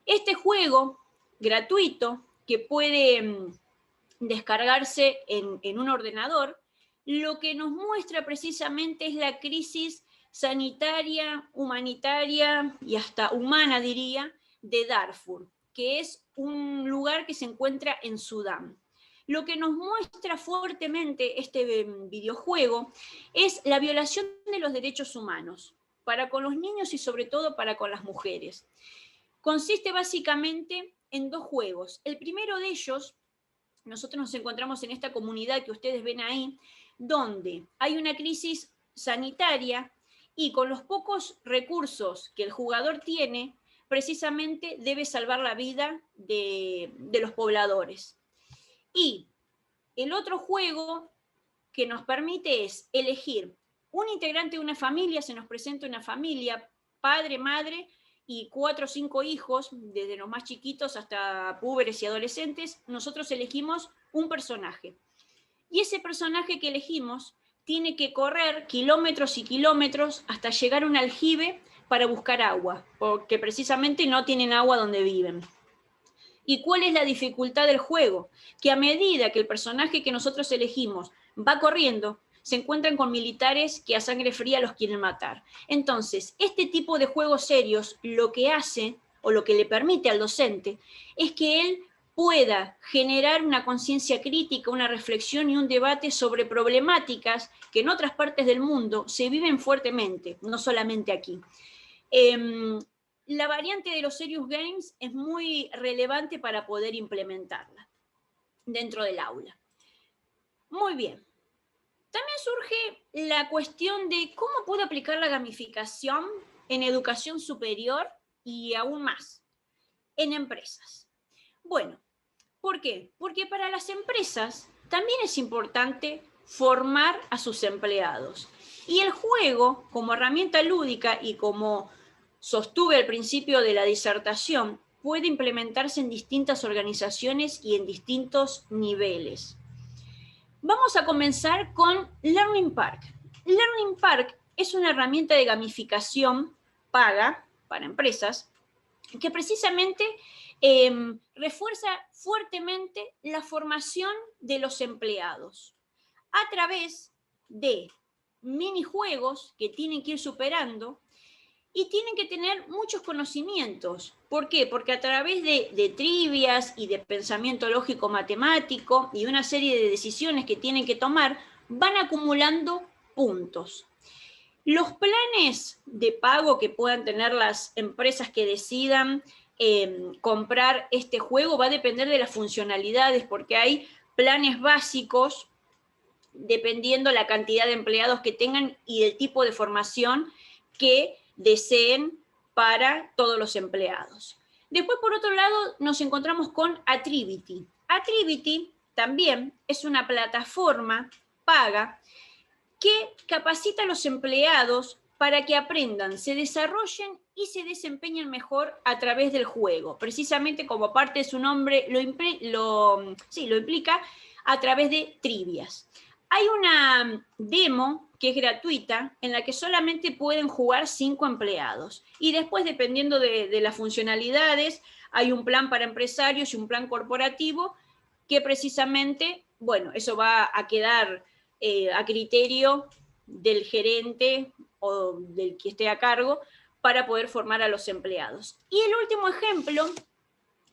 Este juego gratuito que puede descargarse en un ordenador, lo que nos muestra precisamente es la crisis sanitaria, humanitaria y hasta humana, diría, de Darfur, que es un lugar que se encuentra en Sudán. lo que nos muestra fuertemente este videojuego es la violación de los derechos humanos para con los niños y sobre todo para con las mujeres. Consiste básicamente en 2 juegos. El primero de ellos, nosotros nos encontramos en esta comunidad que ustedes ven ahí, donde hay una crisis sanitaria y con los pocos recursos que el jugador tiene, precisamente debe salvar la vida de los pobladores. Y el otro juego que nos permite es elegir un integrante de una familia, se nos presenta una familia, padre, madre y 4 o 5 hijos, desde los más chiquitos hasta púberes y adolescentes. Nosotros elegimos un personaje. Y ese personaje que elegimos tiene que correr kilómetros y kilómetros hasta llegar a un aljibe para buscar agua, porque precisamente no tienen agua donde viven. ¿Y cuál es la dificultad del juego? Que a medida que el personaje que nosotros elegimos va corriendo, se encuentran con militares que a sangre fría los quieren matar. Entonces, este tipo de juegos serios lo que hace, o lo que le permite al docente, es que él pueda generar una conciencia crítica, una reflexión y un debate sobre problemáticas que en otras partes del mundo se viven fuertemente, no solamente aquí. La variante de los Serious Games es muy relevante para poder implementarla dentro del aula. Muy bien. También surge la cuestión de cómo puedo aplicar la gamificación en educación superior y aún más, en empresas. Bueno, ¿por qué? Porque para las empresas también es importante formar a sus empleados. Y el juego, como herramienta lúdica y como sostuve al principio de la disertación, puede implementarse en distintas organizaciones y en distintos niveles. Vamos a comenzar con Learning Park. Learning Park es una herramienta de gamificación paga para empresas que precisamente refuerza fuertemente la formación de los empleados a través de minijuegos que tienen que ir superando y tienen que tener muchos conocimientos. ¿Por qué? Porque a través de trivias y de pensamiento lógico matemático y una serie de decisiones que tienen que tomar, van acumulando puntos. Los planes de pago que puedan tener las empresas que decidan comprar este juego va a depender de las funcionalidades, porque hay planes básicos dependiendo la cantidad de empleados que tengan y el tipo de formación que deseen para todos los empleados. Después, por otro lado, nos encontramos con Attribity. Attribity también es una plataforma paga que capacita a los empleados para que aprendan, se desarrollen y se desempeñen mejor a través del juego. Precisamente como parte de su nombre lo implica, a través de trivias. Hay una demo que es gratuita, en la que solamente pueden jugar 5 empleados. Y después, dependiendo de las funcionalidades, hay un plan para empresarios y un plan corporativo que precisamente, bueno, eso va a quedar a criterio del gerente o del que esté a cargo para poder formar a los empleados. Y el último ejemplo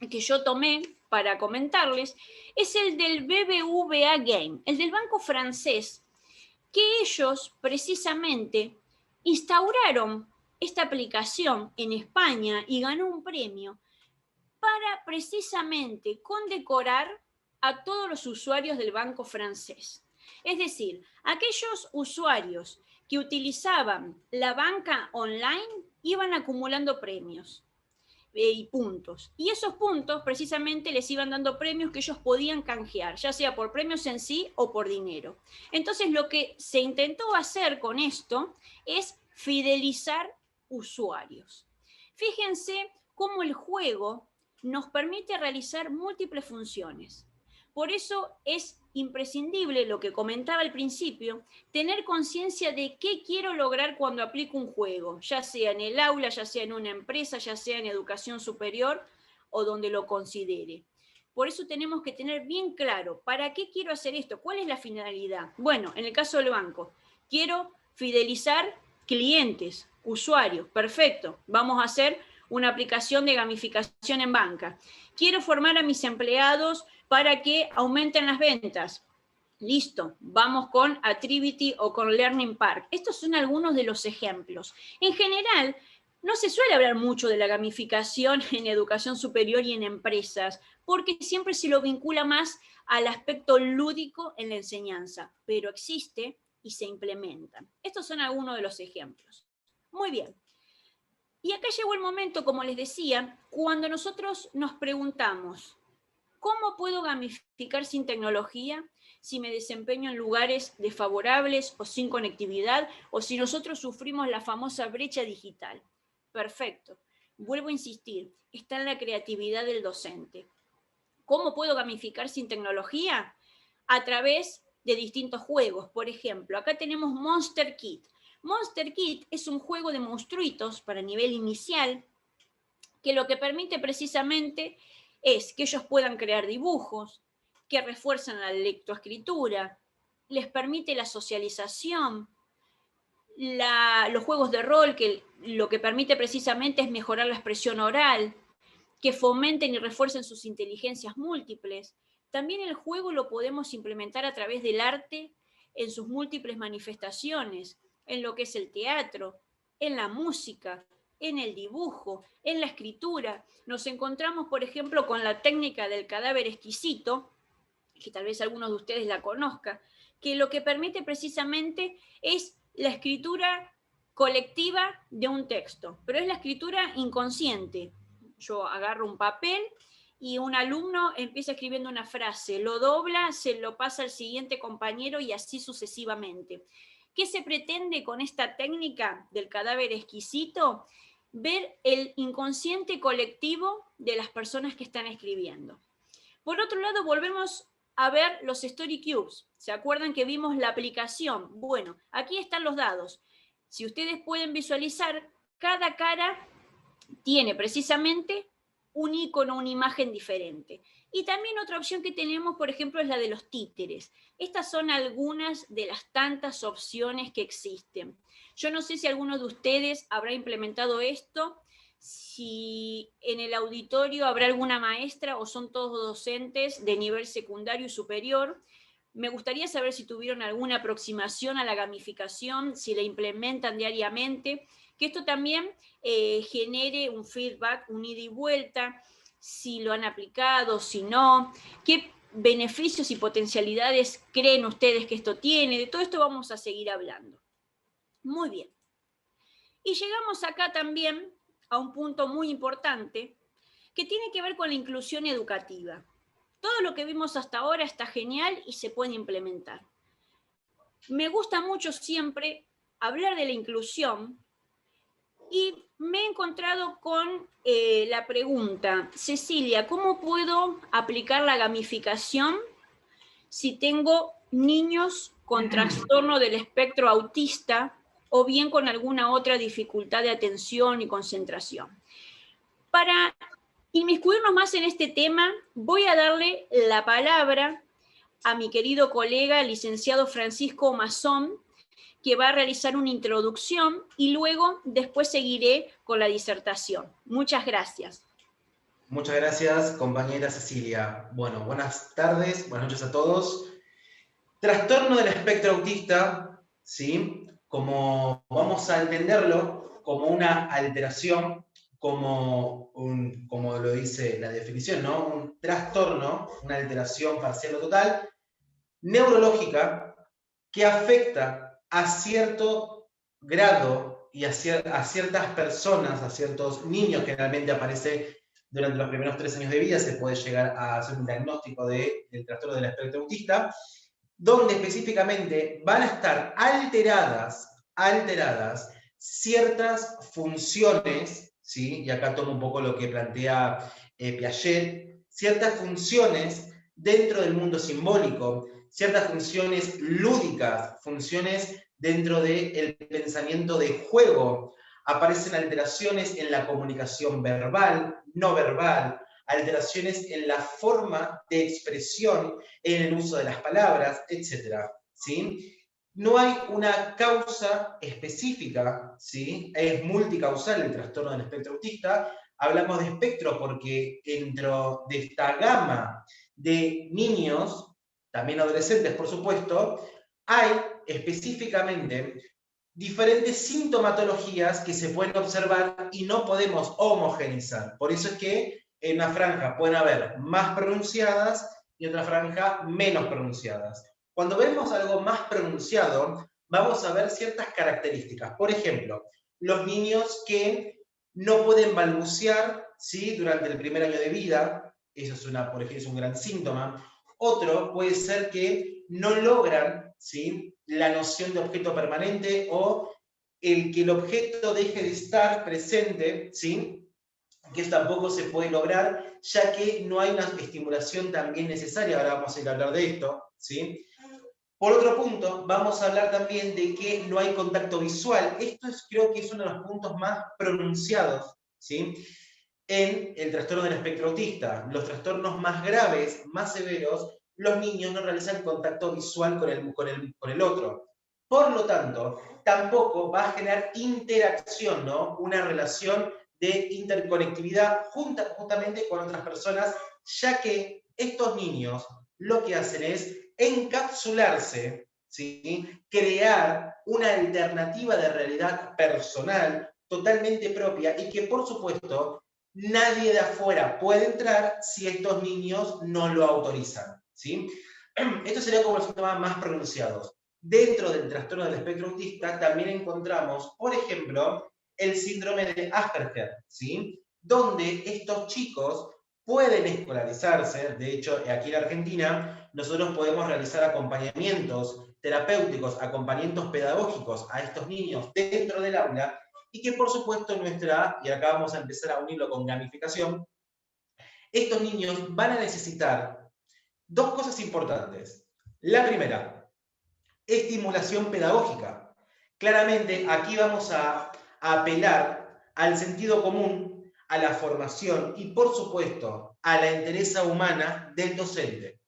que yo tomé para comentarles es el del BBVA Game, el del banco francés, que ellos precisamente instauraron esta aplicación en España y ganó un premio para precisamente condecorar a todos los usuarios del banco francés. Es decir, aquellos usuarios que utilizaban la banca online iban acumulando premios y puntos. Y esos puntos precisamente les iban dando premios que ellos podían canjear, ya sea por premios en sí o por dinero. Entonces, lo que se intentó hacer con esto es fidelizar usuarios. Fíjense cómo el juego nos permite realizar múltiples funciones. Por eso es imprescindible, lo que comentaba al principio, tener conciencia de qué quiero lograr cuando aplico un juego, ya sea en el aula, ya sea en una empresa, ya sea en educación superior o donde lo considere. Por eso tenemos que tener bien claro, ¿para qué quiero hacer esto? ¿Cuál es la finalidad? Bueno, en el caso del banco, quiero fidelizar clientes, usuarios, perfecto. Vamos a hacer una aplicación de gamificación en banca. Quiero formar a mis empleados para que aumenten las ventas. Listo, vamos con Attribity o con Learning Park. Estos son algunos de los ejemplos. En general, no se suele hablar mucho de la gamificación en educación superior y en empresas, porque siempre se lo vincula más al aspecto lúdico en la enseñanza, pero existe y se implementan. Estos son algunos de los ejemplos. Muy bien. Y acá llegó el momento, como les decía, cuando nosotros nos preguntamos, ¿cómo puedo gamificar sin tecnología? Si me desempeño en lugares desfavorables o sin conectividad, o si nosotros sufrimos la famosa brecha digital. Perfecto. Vuelvo a insistir, está en la creatividad del docente. ¿Cómo puedo gamificar sin tecnología? A través de distintos juegos. Por ejemplo, acá tenemos Monster Kit. Monster Kit es un juego de monstruitos para nivel inicial que lo que permite precisamente es que ellos puedan crear dibujos, que refuerzan la lectoescritura, les permite la socialización, los juegos de rol, que lo que permite precisamente es mejorar la expresión oral, que fomenten y refuercen sus inteligencias múltiples. También el juego lo podemos implementar a través del arte en sus múltiples manifestaciones, en lo que es el teatro, en la música, en el dibujo, en la escritura. Nos encontramos, por ejemplo, con la técnica del cadáver exquisito, que tal vez algunos de ustedes la conozcan, que lo que permite precisamente es la escritura colectiva de un texto, pero es la escritura inconsciente. Yo agarro un papel y un alumno empieza escribiendo una frase, lo dobla, se lo pasa al siguiente compañero y así sucesivamente. ¿Qué se pretende con esta técnica del cadáver exquisito? Ver el inconsciente colectivo de las personas que están escribiendo. Por otro lado, volvemos a ver los Story Cubes. ¿Se acuerdan que vimos la aplicación? Bueno, aquí están los dados. Si ustedes pueden visualizar, cada cara tiene precisamente un icono, una imagen diferente. Y también otra opción que tenemos, por ejemplo, es la de los títeres. Estas son algunas de las tantas opciones que existen. Yo no sé si alguno de ustedes habrá implementado esto, si en el auditorio habrá alguna maestra o son todos docentes de nivel secundario y superior. Me gustaría saber si tuvieron alguna aproximación a la gamificación, si la implementan diariamente, que esto también genere un feedback, un ida y vuelta, si lo han aplicado, si no, qué beneficios y potencialidades creen ustedes que esto tiene. De todo esto vamos a seguir hablando. Muy bien. Y llegamos acá también a un punto muy importante que tiene que ver con la inclusión educativa. Todo lo que vimos hasta ahora está genial y se puede implementar. Me gusta mucho siempre hablar de la inclusión y me he encontrado con la pregunta, Cecilia, ¿cómo puedo aplicar la gamificación si tengo niños con trastorno del espectro autista o bien con alguna otra dificultad de atención y concentración? Para inmiscuirnos más en este tema, voy a darle la palabra a mi querido colega, el licenciado Francisco Mazón, que va a realizar una introducción y luego después seguiré con la disertación. Muchas gracias. Muchas gracias, compañera Cecilia. Bueno, buenas tardes, buenas noches a todos. Trastorno del espectro autista, ¿sí? Como vamos a entenderlo, como una alteración, como lo dice la definición, ¿no? Un trastorno, una alteración parcial o total, neurológica, que afecta a cierto grado y a ciertas personas, a ciertos niños, que generalmente aparece durante los primeros 3 años de vida, se puede llegar a hacer un diagnóstico del trastorno del espectro autista, donde específicamente van a estar alteradas ciertas funciones, ¿sí? Y acá tomo un poco lo que plantea Piaget, ciertas funciones dentro del mundo simbólico, ciertas funciones lúdicas, funciones dentro del pensamiento de juego. Aparecen alteraciones en la comunicación verbal, no verbal, alteraciones en la forma de expresión, en el uso de las palabras, etc. ¿Sí? No hay una causa específica, ¿sí? Es multicausal el trastorno del espectro autista, hablamos de espectro porque dentro de esta gama de niños, también adolescentes por supuesto, hay específicamente diferentes sintomatologías que se pueden observar y no podemos homogeneizar. Por eso es que en una franja pueden haber más pronunciadas y otra franja menos pronunciadas. Cuando vemos algo más pronunciado, vamos a ver ciertas características. Por ejemplo, los niños que no pueden balbucear, ¿sí?, durante el primer año de vida, eso es por ejemplo, es un gran síntoma. Otro puede ser que no logran, ¿sí?, la noción de objeto permanente o el que el objeto deje de estar presente, ¿sí?, que eso tampoco se puede lograr, ya que no hay una estimulación también necesaria. Ahora vamos a ir a hablar de esto, ¿sí? Por otro punto, vamos a hablar también de que no hay contacto visual. Esto creo que es uno de los puntos más pronunciados, ¿sí?, en el trastorno del espectro autista. Los trastornos más graves, más severos, los niños no realizan contacto visual con el otro. Por lo tanto, tampoco va a generar interacción, ¿no?, una relación de interconectividad justamente con otras personas, ya que estos niños lo que hacen es encapsularse, ¿sí?, crear una alternativa de realidad personal totalmente propia y que, por supuesto, nadie de afuera puede entrar si estos niños no lo autorizan, ¿sí? Estos serían como los síntomas más pronunciados. Dentro del trastorno del espectro autista también encontramos, por ejemplo, el síndrome de Asperger, ¿sí?, donde estos chicos pueden escolarizarse. De hecho, aquí en Argentina nosotros podemos realizar acompañamientos terapéuticos, acompañamientos pedagógicos a estos niños dentro del aula, y que por supuesto y acá vamos a empezar a unirlo con gamificación, estos niños van a necesitar dos cosas importantes. La primera, estimulación pedagógica. Claramente aquí vamos a apelar al sentido común, a la formación y por supuesto a la entereza humana del docente.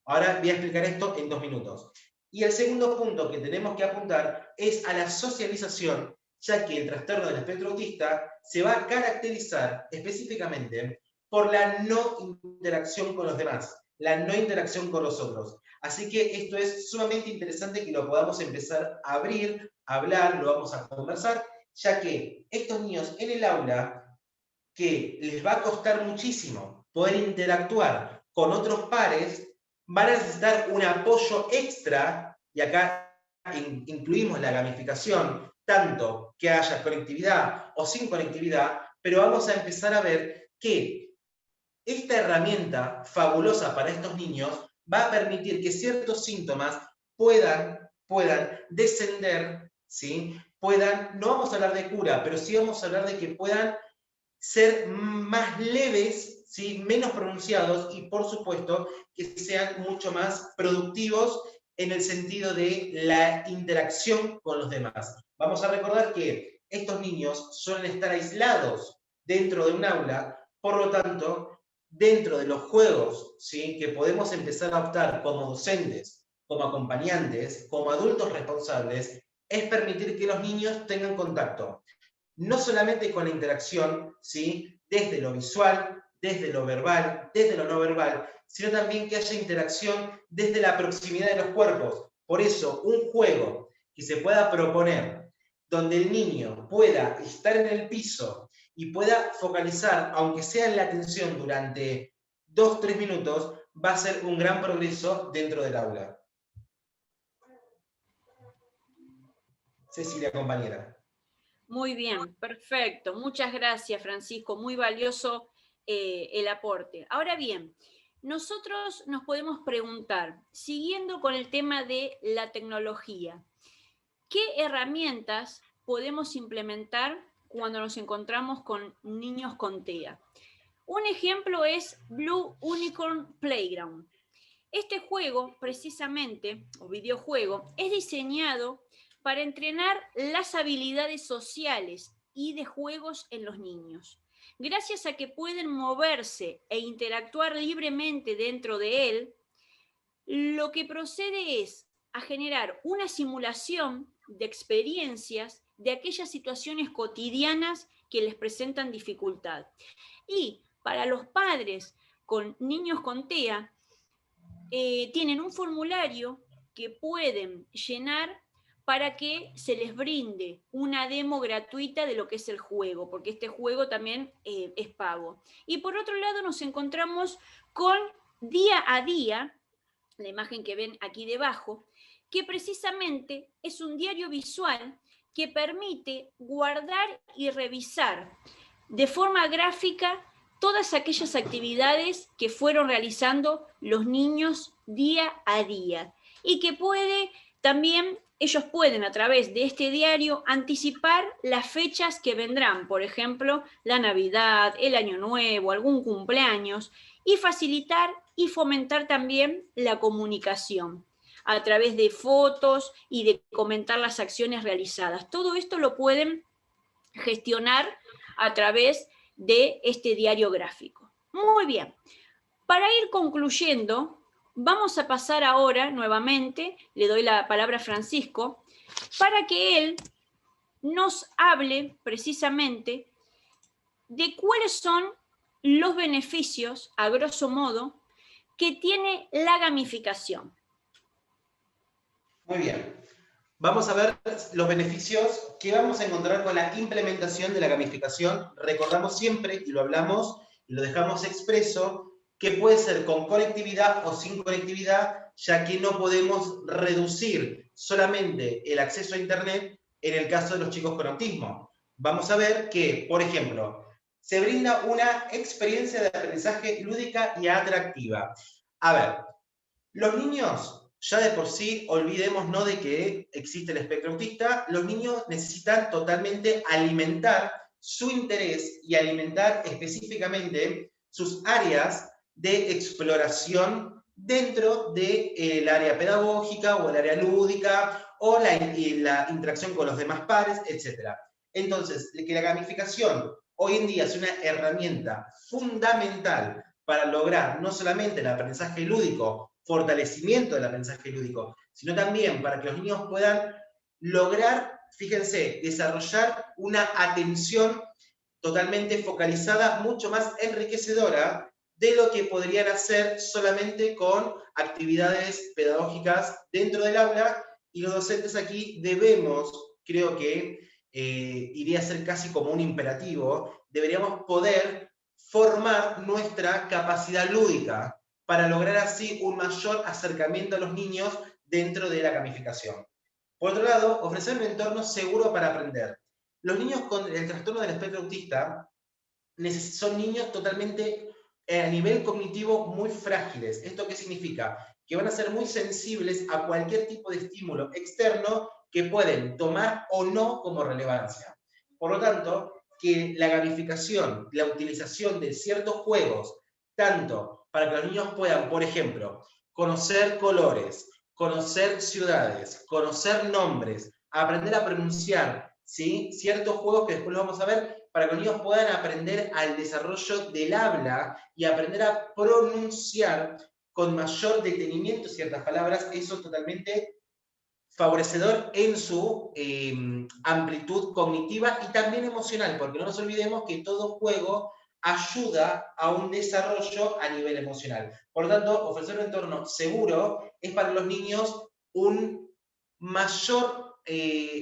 Ahora voy a explicar esto en 2 minutos. Y el segundo punto que tenemos que apuntar es a la socialización, ya que el trastorno del espectro autista se va a caracterizar específicamente por la no interacción con los demás, la no interacción con los otros. Así que esto es sumamente interesante que lo podamos empezar a abrir, a hablar, lo vamos a conversar, ya que estos niños en el aula, que les va a costar muchísimo poder interactuar con otros pares, van a necesitar un apoyo extra, y acá incluimos la gamificación, tanto que haya conectividad o sin conectividad, pero vamos a empezar a ver que esta herramienta fabulosa para estos niños va a permitir que ciertos síntomas puedan descender, ¿sí? No vamos a hablar de cura, pero sí vamos a hablar de que puedan ser más leves, ¿sí?, menos pronunciados y por supuesto que sean mucho más productivos en el sentido de la interacción con los demás. Vamos a recordar que estos niños suelen estar aislados dentro de un aula, por lo tanto, dentro de los juegos, ¿sí?, que podemos empezar a optar como docentes, como acompañantes, como adultos responsables, es permitir que los niños tengan contacto no solamente con la interacción, ¿sí?, desde lo visual, desde lo verbal, desde lo no verbal, sino también que haya interacción desde la proximidad de los cuerpos. Por eso, un juego que se pueda proponer donde el niño pueda estar en el piso y pueda focalizar, aunque sea en la atención durante 2-3 minutos, va a ser un gran progreso dentro del aula. Cecilia, compañera. Muy bien, perfecto. Muchas gracias, Francisco. Muy valioso el aporte. Ahora bien, nosotros nos podemos preguntar, siguiendo con el tema de la tecnología, ¿qué herramientas podemos implementar cuando nos encontramos con niños con TEA? Un ejemplo es Blue Unicorn Playground. Este juego, precisamente, o videojuego, es diseñado para entrenar las habilidades sociales y de juegos en los niños. Gracias a que pueden moverse e interactuar libremente dentro de él, lo que procede es a generar una simulación de experiencias de aquellas situaciones cotidianas que les presentan dificultad. Y para los padres con niños con TEA, tienen un formulario que pueden llenar para que se les brinde una demo gratuita de lo que es el juego, porque este juego también es pago. Y por otro lado nos encontramos con Día a Día, la imagen que ven aquí debajo, que precisamente es un diario visual que permite guardar y revisar de forma gráfica todas aquellas actividades que fueron realizando los niños día a día y que ellos pueden a través de este diario anticipar las fechas que vendrán, por ejemplo, la Navidad, el Año Nuevo, algún cumpleaños, y facilitar y fomentar también la comunicación a través de fotos y de comentar las acciones realizadas. Todo esto lo pueden gestionar a través de este diario gráfico. Muy bien. Para ir concluyendo, vamos a pasar ahora nuevamente, le doy la palabra a Francisco, para que él nos hable precisamente de cuáles son los beneficios, a grosso modo, que tiene la gamificación. Muy bien. Vamos a ver los beneficios que vamos a encontrar con la implementación de la gamificación. Recordamos siempre, y lo hablamos, y lo dejamos expreso, que puede ser con conectividad o sin conectividad, ya que no podemos reducir solamente el acceso a Internet en el caso de los chicos con autismo. Vamos a ver que, por ejemplo, se brinda una experiencia de aprendizaje lúdica y atractiva. A ver, los niños, ya de por sí, olvidémonos de que existe el espectro autista, los niños necesitan totalmente alimentar su interés y alimentar específicamente sus áreas de exploración dentro del área pedagógica o el área lúdica o la interacción con los demás pares, etc. Entonces, que la gamificación hoy en día es una herramienta fundamental para lograr no solamente el aprendizaje lúdico, fortalecimiento del aprendizaje lúdico, sino también para que los niños puedan lograr, fíjense, desarrollar una atención totalmente focalizada, mucho más enriquecedora de lo que podrían hacer solamente con actividades pedagógicas dentro del aula, y los docentes aquí debemos, creo que iría a ser casi como un imperativo, deberíamos poder formar nuestra capacidad lúdica para lograr así un mayor acercamiento a los niños dentro de la gamificación. Por otro lado, ofrecer un entorno seguro para aprender. Los niños con el trastorno del espectro autista son niños totalmente a nivel cognitivo muy frágiles. ¿Esto qué significa? Que van a ser muy sensibles a cualquier tipo de estímulo externo que pueden tomar o no como relevancia. Por lo tanto, que la gamificación, la utilización de ciertos juegos, tanto para que los niños puedan, por ejemplo, conocer colores, conocer ciudades, conocer nombres, aprender a pronunciar, ¿sí?, ciertos juegos que después los vamos a ver, para que los niños puedan aprender al desarrollo del habla y aprender a pronunciar con mayor detenimiento ciertas palabras, eso es totalmente favorecedor en su amplitud cognitiva y también emocional, porque no nos olvidemos que todo juego ayuda a un desarrollo a nivel emocional. Por lo tanto, ofrecer un entorno seguro es para los niños un mayor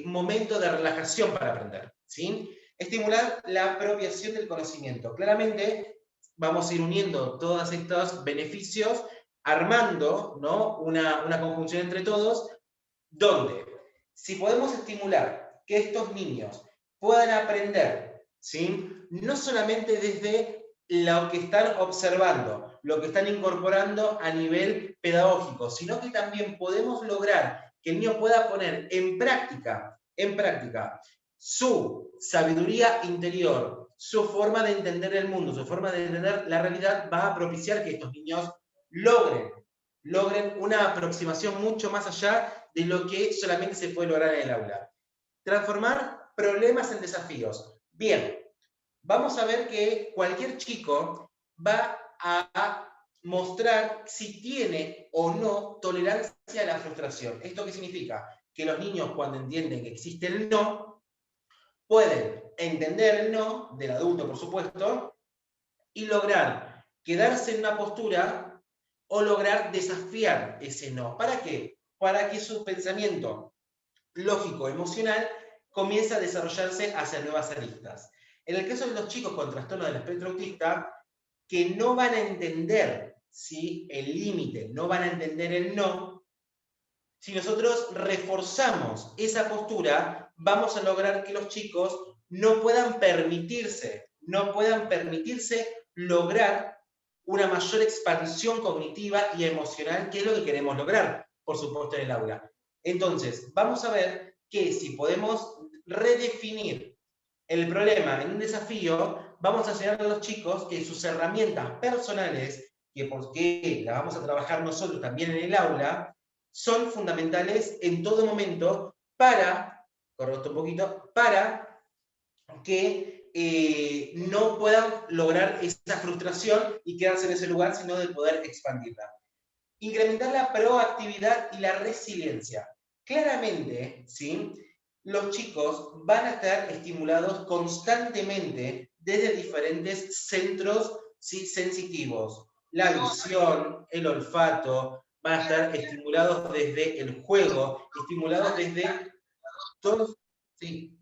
momento de relajación para aprender, ¿sí? Estimular la apropiación del conocimiento. Claramente vamos a ir uniendo todos estos beneficios, armando, ¿no?, una conjunción entre todos, donde si podemos estimular que estos niños puedan aprender, ¿sí?, no solamente desde lo que están observando, lo que están incorporando a nivel pedagógico, sino que también podemos lograr que el niño pueda poner en práctica su sabiduría interior, su forma de entender el mundo, su forma de entender la realidad, va a propiciar que estos niños logren una aproximación mucho más allá de lo que solamente se puede lograr en el aula. Transformar problemas en desafíos. Bien, vamos a ver que cualquier chico va a mostrar si tiene o no tolerancia a la frustración. ¿Esto qué significa? Que los niños, cuando entienden que existe el no, pueden entender el no del adulto, por supuesto, y lograr quedarse en una postura o lograr desafiar ese no. ¿Para qué? Para que su pensamiento lógico, emocional, comience a desarrollarse hacia nuevas aristas. En el caso de los chicos con trastorno del espectro autista, que no van a entender, ¿sí?, el límite, no van a entender el no, si nosotros reforzamos esa postura, vamos a lograr que los chicos no puedan permitirse lograr una mayor expansión cognitiva y emocional, que es lo que queremos lograr, por supuesto, en el aula. Entonces, vamos a ver que si podemos redefinir el problema en un desafío, vamos a enseñar a los chicos que sus herramientas personales, que porque las vamos a trabajar nosotros también en el aula, son fundamentales en todo momento para, correcto un poquito, para que no puedan lograr esa frustración y quedarse en ese lugar, sino de poder expandirla. Incrementar la proactividad y la resiliencia. Claramente, ¿sí?, los chicos van a estar estimulados constantemente desde diferentes centros, ¿sí?, sensitivos. La visión, el olfato, van a estar estimulados desde el juego, estimulados desde todos, ¿sí?,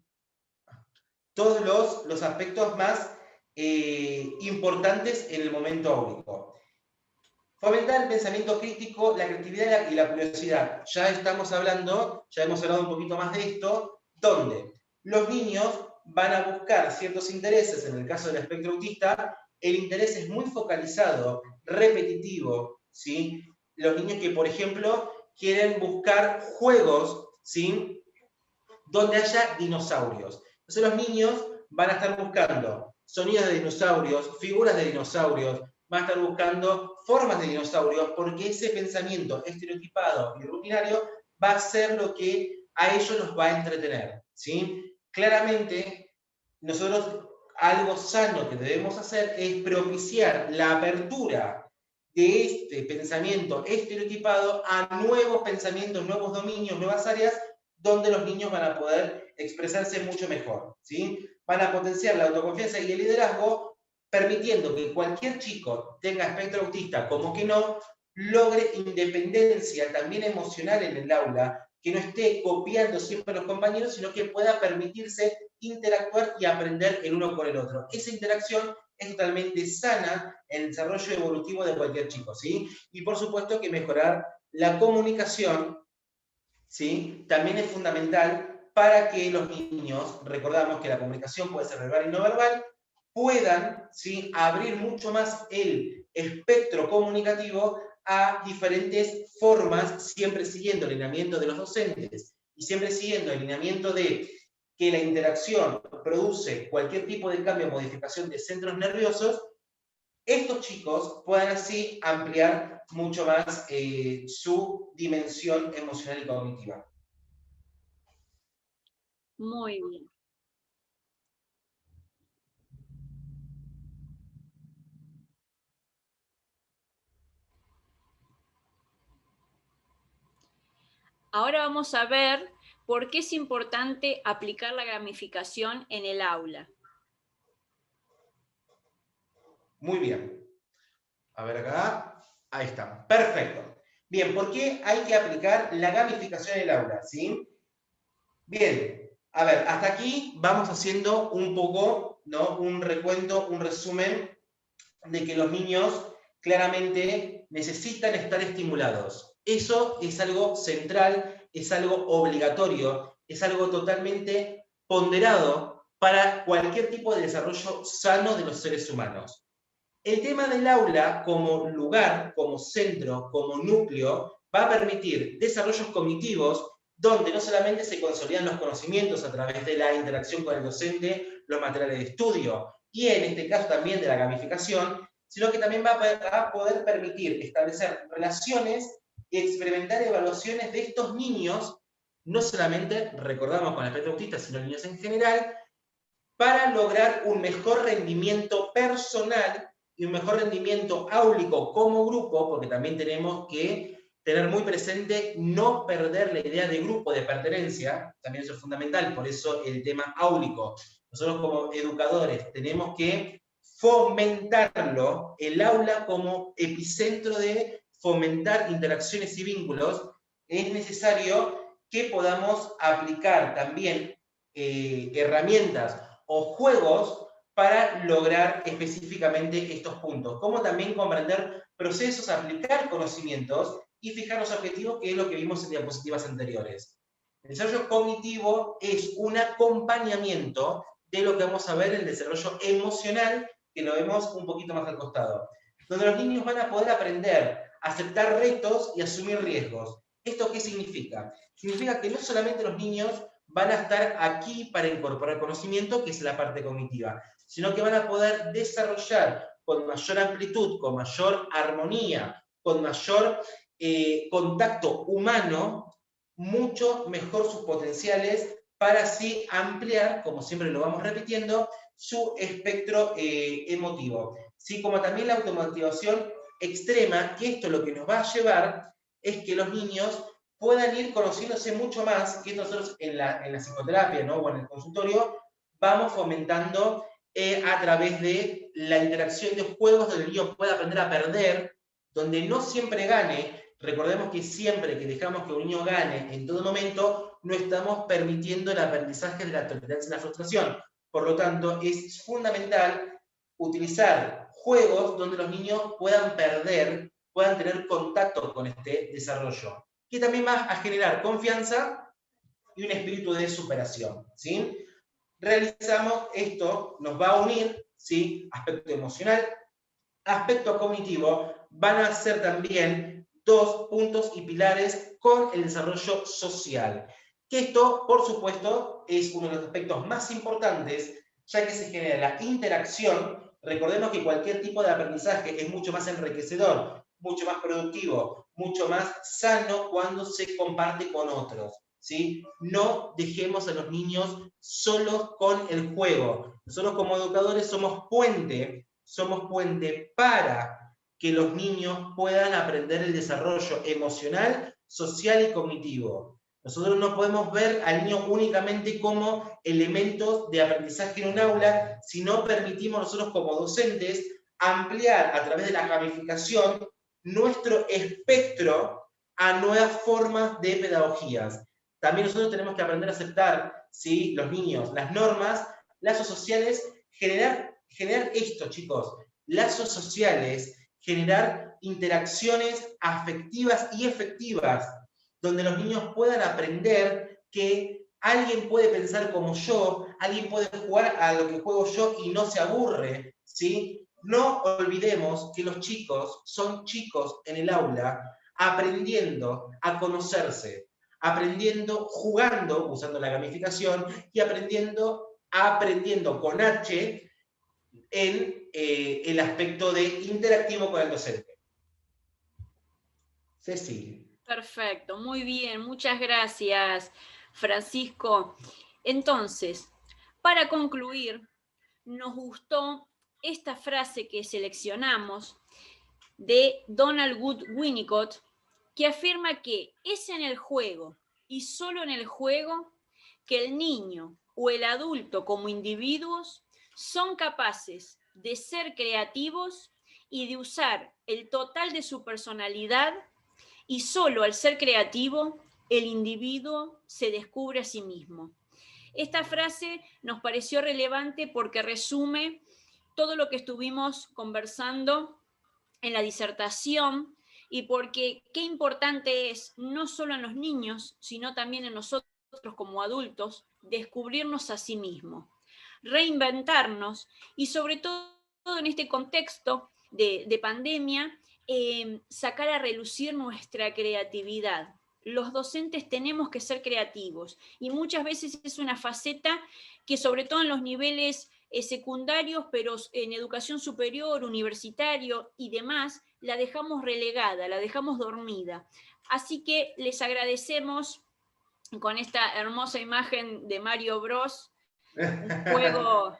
todos los aspectos más importantes en el momento áurico. Fomentar el pensamiento crítico, la creatividad y la curiosidad. Ya hemos hablado un poquito más de esto, donde los niños van a buscar ciertos intereses. En el caso del espectro autista, el interés es muy focalizado, repetitivo, ¿sí? Los niños que, por ejemplo, quieren buscar juegos, ¿sí?, donde haya dinosaurios. Entonces los niños van a estar buscando sonidos de dinosaurios, figuras de dinosaurios, van a estar buscando formas de dinosaurios, porque ese pensamiento estereotipado y rutinario va a ser lo que a ellos los va a entretener, ¿sí? Claramente, nosotros algo sano que debemos hacer es propiciar la apertura de este pensamiento estereotipado a nuevos pensamientos, nuevos dominios, nuevas áreas, donde los niños van a poder expresarse mucho mejor, ¿sí? Van a potenciar la autoconfianza y el liderazgo, permitiendo que cualquier chico tenga espectro autista como que no, logre independencia también emocional en el aula, que no esté copiando siempre a los compañeros, sino que pueda permitirse interactuar y aprender el uno con el otro. Esa interacción es totalmente sana en el desarrollo evolutivo de cualquier chico, ¿sí? Y por supuesto que mejorar la comunicación, ¿sí?, también es fundamental para que los niños, recordamos que la comunicación puede ser verbal y no verbal, puedan, ¿sí?, abrir mucho más el espectro comunicativo a diferentes formas, siempre siguiendo el lineamiento de los docentes y siempre siguiendo el lineamiento de que la interacción produce cualquier tipo de cambio o modificación de centros nerviosos. Estos chicos puedan así ampliar mucho más su dimensión emocional y cognitiva. Muy bien. Ahora vamos a ver por qué es importante aplicar la gamificación en el aula. Muy bien. A ver acá. Ahí está. Perfecto. Bien, ¿por qué hay que aplicar la gamificación en el aula? ¿Sí? Bien. A ver, hasta aquí vamos haciendo un poco, ¿no?, un recuento, un resumen de que los niños claramente necesitan estar estimulados. Eso es algo central, es algo obligatorio, es algo totalmente ponderado para cualquier tipo de desarrollo sano de los seres humanos. El tema del aula como lugar, como centro, como núcleo, va a permitir desarrollos cognitivos donde no solamente se consolidan los conocimientos a través de la interacción con el docente, los materiales de estudio, y en este caso también de la gamificación, sino que también va a poder permitir establecer relaciones y experimentar evaluaciones de estos niños, no solamente, recordamos, con el espectro autista, sino niños en general, para lograr un mejor rendimiento personal y un mejor rendimiento áulico como grupo, porque también tenemos que tener muy presente no perder la idea de grupo, de pertenencia, también eso es fundamental, por eso el tema áulico. Nosotros como educadores tenemos que fomentarlo, el aula como epicentro de fomentar interacciones y vínculos. Es necesario que podamos aplicar también herramientas o juegos para lograr específicamente estos puntos, como también comprender procesos, aplicar conocimientos y fijar los objetivos, que es lo que vimos en diapositivas anteriores. El desarrollo cognitivo es un acompañamiento de lo que vamos a ver en el desarrollo emocional, que lo vemos un poquito más al costado, donde los niños van a poder aprender a aceptar retos y asumir riesgos. ¿Esto qué significa? Significa que no solamente los niños van a estar aquí para incorporar conocimiento, que es la parte cognitiva, sino que van a poder desarrollar con mayor amplitud, con mayor armonía, con mayor contacto humano, mucho mejor sus potenciales para así ampliar, como siempre lo vamos repitiendo, su espectro emotivo. ¿Sí? Como también la automotivación extrema, que esto lo que nos va a llevar es que los niños puedan ir conociéndose mucho más, que nosotros en la psicoterapia, ¿no? O en el consultorio vamos fomentando a través de la interacción de juegos donde el niño pueda aprender a perder, donde no siempre gane. Recordemos que siempre que dejamos que un niño gane en todo momento, no estamos permitiendo el aprendizaje de la tolerancia y la frustración. Por lo tanto, es fundamental utilizar juegos donde los niños puedan perder, puedan tener contacto con este desarrollo, que también va a generar confianza y un espíritu de superación, ¿sí? Realizamos esto, nos va a unir, ¿sí? Aspecto emocional, aspecto cognitivo, van a ser también dos puntos y pilares con el desarrollo social. Que esto, por supuesto, es uno de los aspectos más importantes, ya que se genera la interacción. Recordemos que cualquier tipo de aprendizaje es mucho más enriquecedor, mucho más productivo, mucho más sano cuando se comparte con otros, ¿sí? No dejemos a los niños solos con el juego. Nosotros como educadores somos puente para que los niños puedan aprender el desarrollo emocional, social y cognitivo. Nosotros no podemos ver al niño únicamente como elementos de aprendizaje en un aula, sino permitimos nosotros como docentes ampliar a través de la gamificación nuestro espectro a nuevas formas de pedagogías. También nosotros tenemos que aprender a aceptar, ¿sí? Los niños, las normas, lazos sociales, generar esto, chicos, lazos sociales, generar interacciones afectivas y efectivas, donde los niños puedan aprender que alguien puede pensar como yo, alguien puede jugar a lo que juego yo y no se aburre, ¿sí? No olvidemos que los chicos son chicos en el aula aprendiendo a conocerse, aprendiendo, jugando, usando la gamificación, y aprendiendo con H en el aspecto de interactivo con el docente. Ceci. Perfecto, muy bien, muchas gracias, Francisco. Entonces, para concluir, nos gustó esta frase que seleccionamos de Donald Wood Winnicott, que afirma que es en el juego y solo en el juego que el niño o el adulto como individuos son capaces de ser creativos y de usar el total de su personalidad, y solo al ser creativo el individuo se descubre a sí mismo. Esta frase nos pareció relevante porque resume todo lo que estuvimos conversando en la disertación, y porque qué importante es, no solo en los niños, sino también en nosotros como adultos, descubrirnos a sí mismos, reinventarnos, y sobre todo en este contexto de pandemia, sacar a relucir nuestra creatividad. Los docentes tenemos que ser creativos, y muchas veces es una faceta que, sobre todo en los niveles secundarios, pero en educación superior, universitario y demás, la dejamos relegada, la dejamos dormida. Así que les agradecemos con esta hermosa imagen de Mario Bros, un juego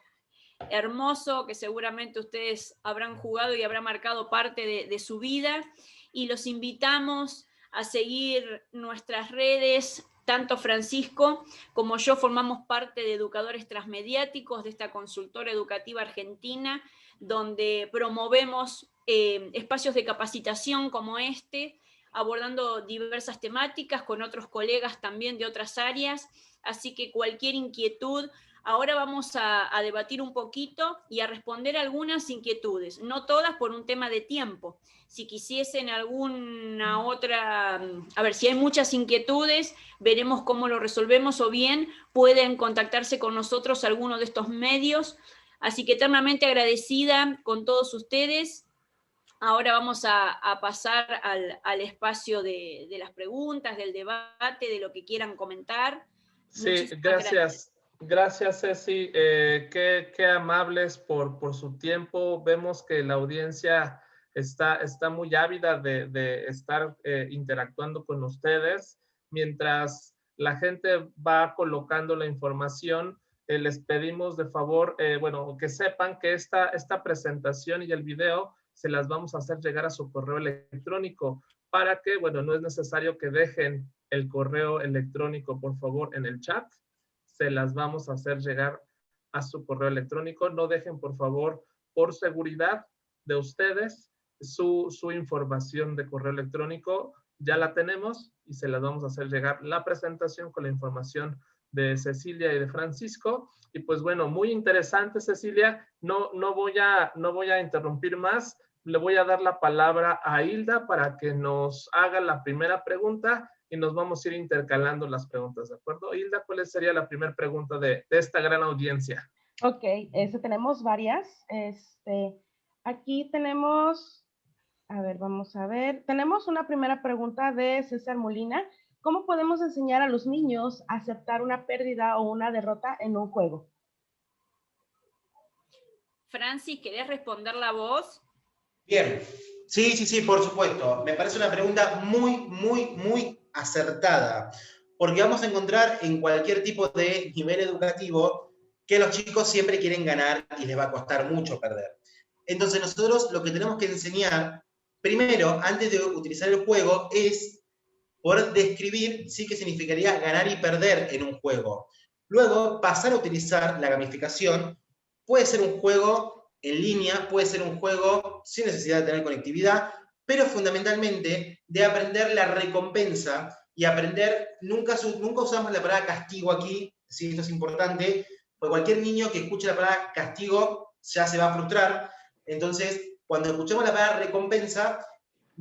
hermoso que seguramente ustedes habrán jugado y habrá marcado parte de su vida, y los invitamos a seguir nuestras redes. Tanto Francisco como yo formamos parte de Educadores Transmediáticos, de esta consultora educativa argentina, donde promovemos espacios de capacitación como este, abordando diversas temáticas con otros colegas también de otras áreas. Así que cualquier inquietud, ahora vamos a debatir un poquito y a responder algunas inquietudes, no todas por un tema de tiempo. Si quisiesen alguna otra, a ver, si hay muchas inquietudes, veremos cómo lo resolvemos, o bien pueden contactarse con nosotros alguno de estos medios. Así que eternamente agradecida con todos ustedes. Ahora vamos a pasar al espacio de las preguntas, del debate, de lo que quieran comentar. Sí, gracias. Gracias, Ceci. Qué amables por su tiempo. Vemos que la audiencia está muy ávida de estar interactuando con ustedes. Mientras la gente va colocando la información, les pedimos de favor, bueno, que sepan que esta presentación y el video se las vamos a hacer llegar a su correo electrónico para que, bueno, no es necesario que dejen el correo electrónico, por favor, en el chat. Se las vamos a hacer llegar a su correo electrónico. No dejen, por favor, por seguridad de ustedes, su información de correo electrónico. Ya la tenemos y se las vamos a hacer llegar la presentación con la información de Cecilia y de Francisco. Y pues bueno, muy interesante, Cecilia. No voy a interrumpir más. Le voy a dar la palabra a Hilda para que nos haga la primera pregunta y nos vamos a ir intercalando las preguntas, ¿de acuerdo? Hilda, ¿cuál sería la primera pregunta de esta gran audiencia? Ok, tenemos varias. Aquí tenemos, a ver, vamos a ver. Tenemos una primera pregunta de César Molina. ¿Cómo podemos enseñar a los niños a aceptar una pérdida o una derrota en un juego? Francis, ¿querés responder la voz? Bien, sí, por supuesto. Me parece una pregunta muy acertada, porque vamos a encontrar en cualquier tipo de nivel educativo que los chicos siempre quieren ganar y les va a costar mucho perder. Entonces nosotros lo que tenemos que enseñar, primero, antes de utilizar el juego, es poder describir sí que significaría ganar y perder en un juego. Luego, pasar a utilizar la gamificación. Puede ser un juego en línea, puede ser un juego sin necesidad de tener conectividad, pero fundamentalmente de aprender la recompensa y aprender, nunca usamos la palabra castigo aquí, sí, esto es importante, porque cualquier niño que escuche la palabra castigo ya se va a frustrar. Entonces, cuando escuchemos la palabra recompensa,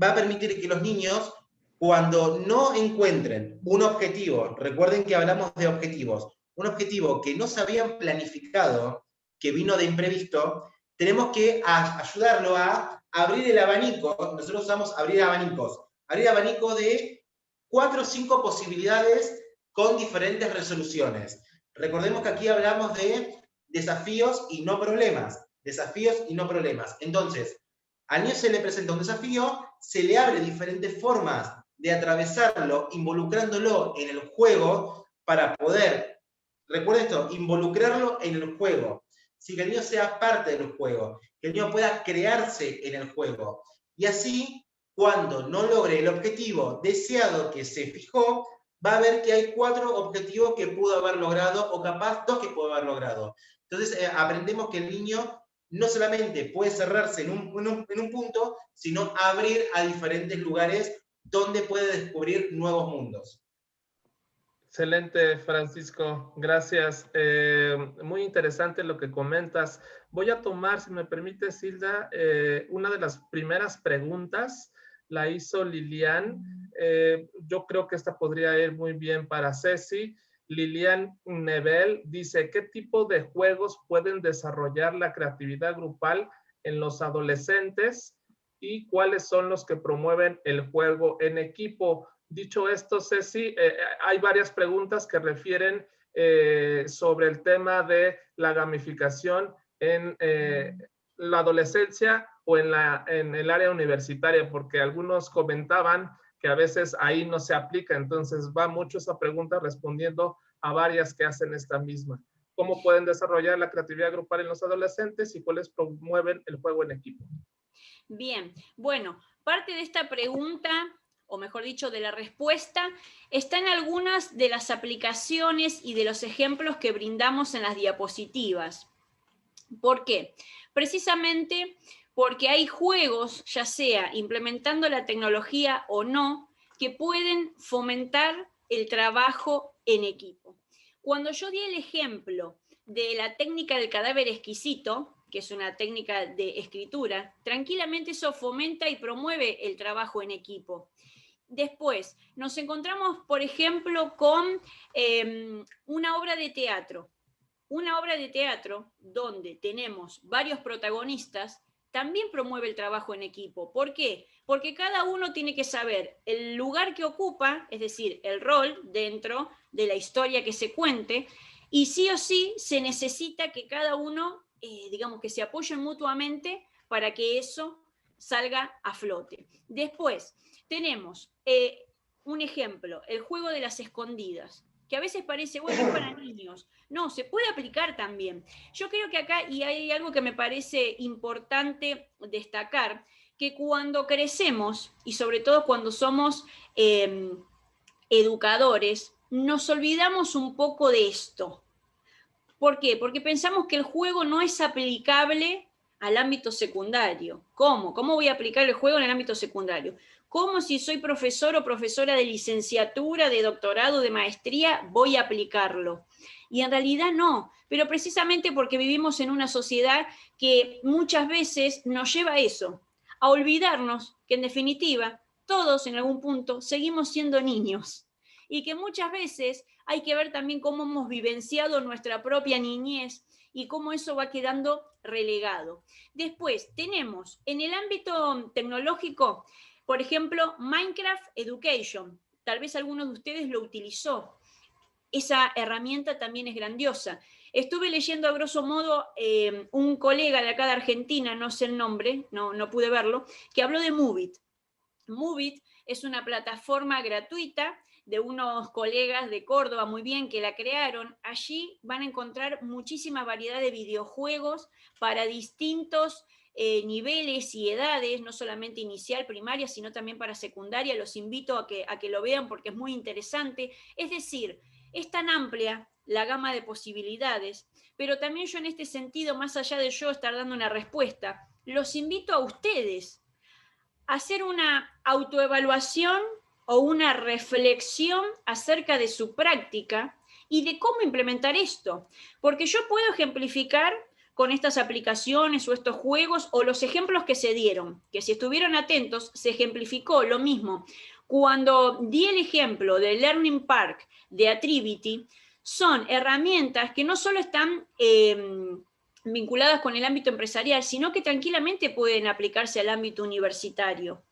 va a permitir que los niños, cuando no encuentren un objetivo, recuerden que hablamos de objetivos, un objetivo que no se habían planificado, que vino de imprevisto, tenemos que ayudarlo a abrir el abanico. Nosotros usamos abrir abanicos de 4 o 5 posibilidades con diferentes resoluciones. Recordemos que aquí hablamos de desafíos y no problemas. Desafíos y no problemas. Entonces, al niño se le presenta un desafío, se le abre diferentes formas de atravesarlo, involucrándolo en el juego para poder, recuerda esto, involucrarlo en el juego. Si que el niño sea parte del juego, que el niño pueda crearse en el juego. Y así, cuando no logre el objetivo deseado que se fijó, va a ver que hay 4 objetivos que pudo haber logrado, o capaz 2 que pudo haber logrado. Entonces, aprendemos que el niño no solamente puede cerrarse en un punto, sino abrir a diferentes lugares donde puede descubrir nuevos mundos. Excelente, Francisco. Gracias. Muy interesante lo que comentas. Voy a tomar, si me permite, Hilda, una de las primeras preguntas. La hizo Lilian. Yo creo que esta podría ir muy bien para Ceci. Lilian Nebel dice, ¿qué tipo de juegos pueden desarrollar la creatividad grupal en los adolescentes y cuáles son los que promueven el juego en equipo? Dicho esto, Ceci, hay varias preguntas que refieren sobre el tema de la gamificación en la adolescencia o en el área universitaria, porque algunos comentaban que a veces ahí no se aplica. Entonces va mucho esa pregunta respondiendo a varias que hacen esta misma. ¿Cómo pueden desarrollar la creatividad grupal en los adolescentes y cuáles promueven el juego en equipo? Bien, bueno, parte de esta pregunta o mejor dicho, de la respuesta, está en algunas de las aplicaciones y de los ejemplos que brindamos en las diapositivas. ¿Por qué? Precisamente porque hay juegos, ya sea implementando la tecnología o no, que pueden fomentar el trabajo en equipo. Cuando yo di el ejemplo de la técnica del cadáver exquisito, que es una técnica de escritura, tranquilamente eso fomenta y promueve el trabajo en equipo. Después, nos encontramos, por ejemplo, con una obra de teatro. Una obra de teatro donde tenemos varios protagonistas también promueve el trabajo en equipo. ¿Por qué? Porque cada uno tiene que saber el lugar que ocupa, es decir, el rol dentro de la historia que se cuente, y sí o sí se necesita que cada uno, digamos, que se apoyen mutuamente para que eso salga a flote. Después tenemos un ejemplo, el juego de las escondidas, que a veces parece, bueno, es para niños. No, se puede aplicar también. Yo creo que acá, y hay algo que me parece importante destacar, que cuando crecemos, y sobre todo cuando somos educadores, nos olvidamos un poco de esto. ¿Por qué? Porque pensamos que el juego no es aplicable al ámbito secundario. ¿Cómo? ¿Cómo voy a aplicar el juego en el ámbito secundario? ¿Cómo si soy profesor o profesora de licenciatura, de doctorado, de maestría, voy a aplicarlo? Y en realidad no, pero precisamente porque vivimos en una sociedad que muchas veces nos lleva a eso, a olvidarnos que en definitiva todos en algún punto seguimos siendo niños y que muchas veces hay que ver también cómo hemos vivenciado nuestra propia niñez y cómo eso va quedando relegado. Después tenemos en el ámbito tecnológico, por ejemplo, Minecraft Education. Tal vez alguno de ustedes lo utilizó. Esa herramienta también es grandiosa. Estuve leyendo a grosso modo un colega de acá de Argentina, no sé el nombre, no pude verlo, que habló de Moovit. Moovit es una plataforma gratuita de unos colegas de Córdoba, muy bien, que la crearon. Allí van a encontrar muchísima variedad de videojuegos para distintos niveles y edades, no solamente inicial, primaria, sino también para secundaria. Los invito a que lo vean porque es muy interesante. Es decir, es tan amplia la gama de posibilidades, pero también yo en este sentido, más allá de yo estar dando una respuesta, los invito a ustedes a hacer una autoevaluación o una reflexión acerca de su práctica y de cómo implementar esto. Porque yo puedo ejemplificar con estas aplicaciones o estos juegos o los ejemplos que se dieron, que si estuvieron atentos, se ejemplificó lo mismo. Cuando di el ejemplo de Learning Park, de Attribity, son herramientas que no solo están vinculadas con el ámbito empresarial, sino que tranquilamente pueden aplicarse al ámbito universitario.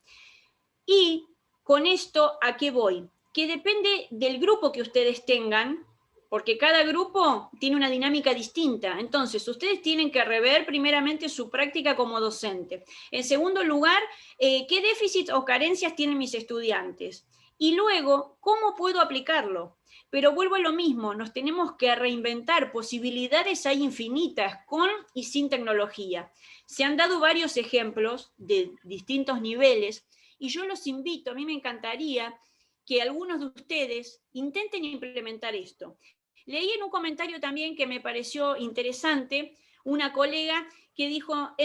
Y con esto, ¿a qué voy? Que depende del grupo que ustedes tengan, porque cada grupo tiene una dinámica distinta. Entonces, ustedes tienen que rever primeramente su práctica como docente. En segundo lugar, ¿qué déficit o carencias tienen mis estudiantes? Y luego, ¿cómo puedo aplicarlo? Pero vuelvo a lo mismo, nos tenemos que reinventar, posibilidades hay infinitas, con y sin tecnología. Se han dado varios ejemplos de distintos niveles, y yo los invito, a mí me encantaría que algunos de ustedes intenten implementar esto. Leí en un comentario también que me pareció interesante, una colega que dijo,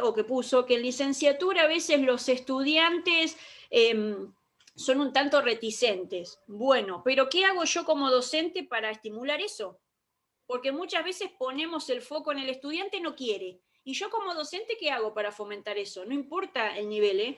o que puso que en licenciatura a veces los estudiantes son un tanto reticentes. Bueno, pero ¿qué hago yo como docente para estimular eso? Porque muchas veces ponemos el foco en el estudiante, no quiere. Y yo como docente, ¿qué hago para fomentar eso? No importa el nivel,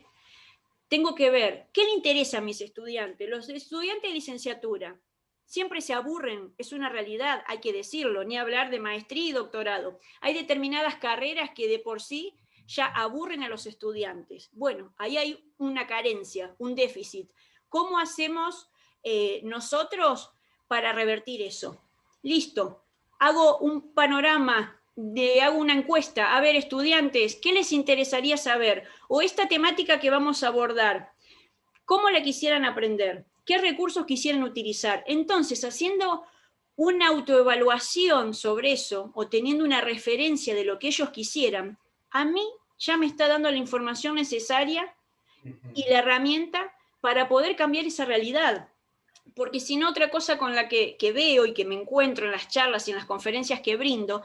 tengo que ver qué le interesa a mis estudiantes. Los estudiantes de licenciatura siempre se aburren, es una realidad, hay que decirlo, ni hablar de maestría y doctorado. Hay determinadas carreras que de por sí ya aburren a los estudiantes. Bueno, ahí hay una carencia, un déficit. ¿Cómo hacemos nosotros para revertir eso? Listo, hago un panorama, hago una encuesta. A ver, estudiantes, ¿qué les interesaría saber? O esta temática que vamos a abordar, ¿cómo la quisieran aprender? ¿Qué recursos quisieran utilizar? Entonces, haciendo una autoevaluación sobre eso, o teniendo una referencia de lo que ellos quisieran, a mí ya me está dando la información necesaria y la herramienta para poder cambiar esa realidad. Porque si no, otra cosa con la que veo y que me encuentro en las charlas y en las conferencias que brindo,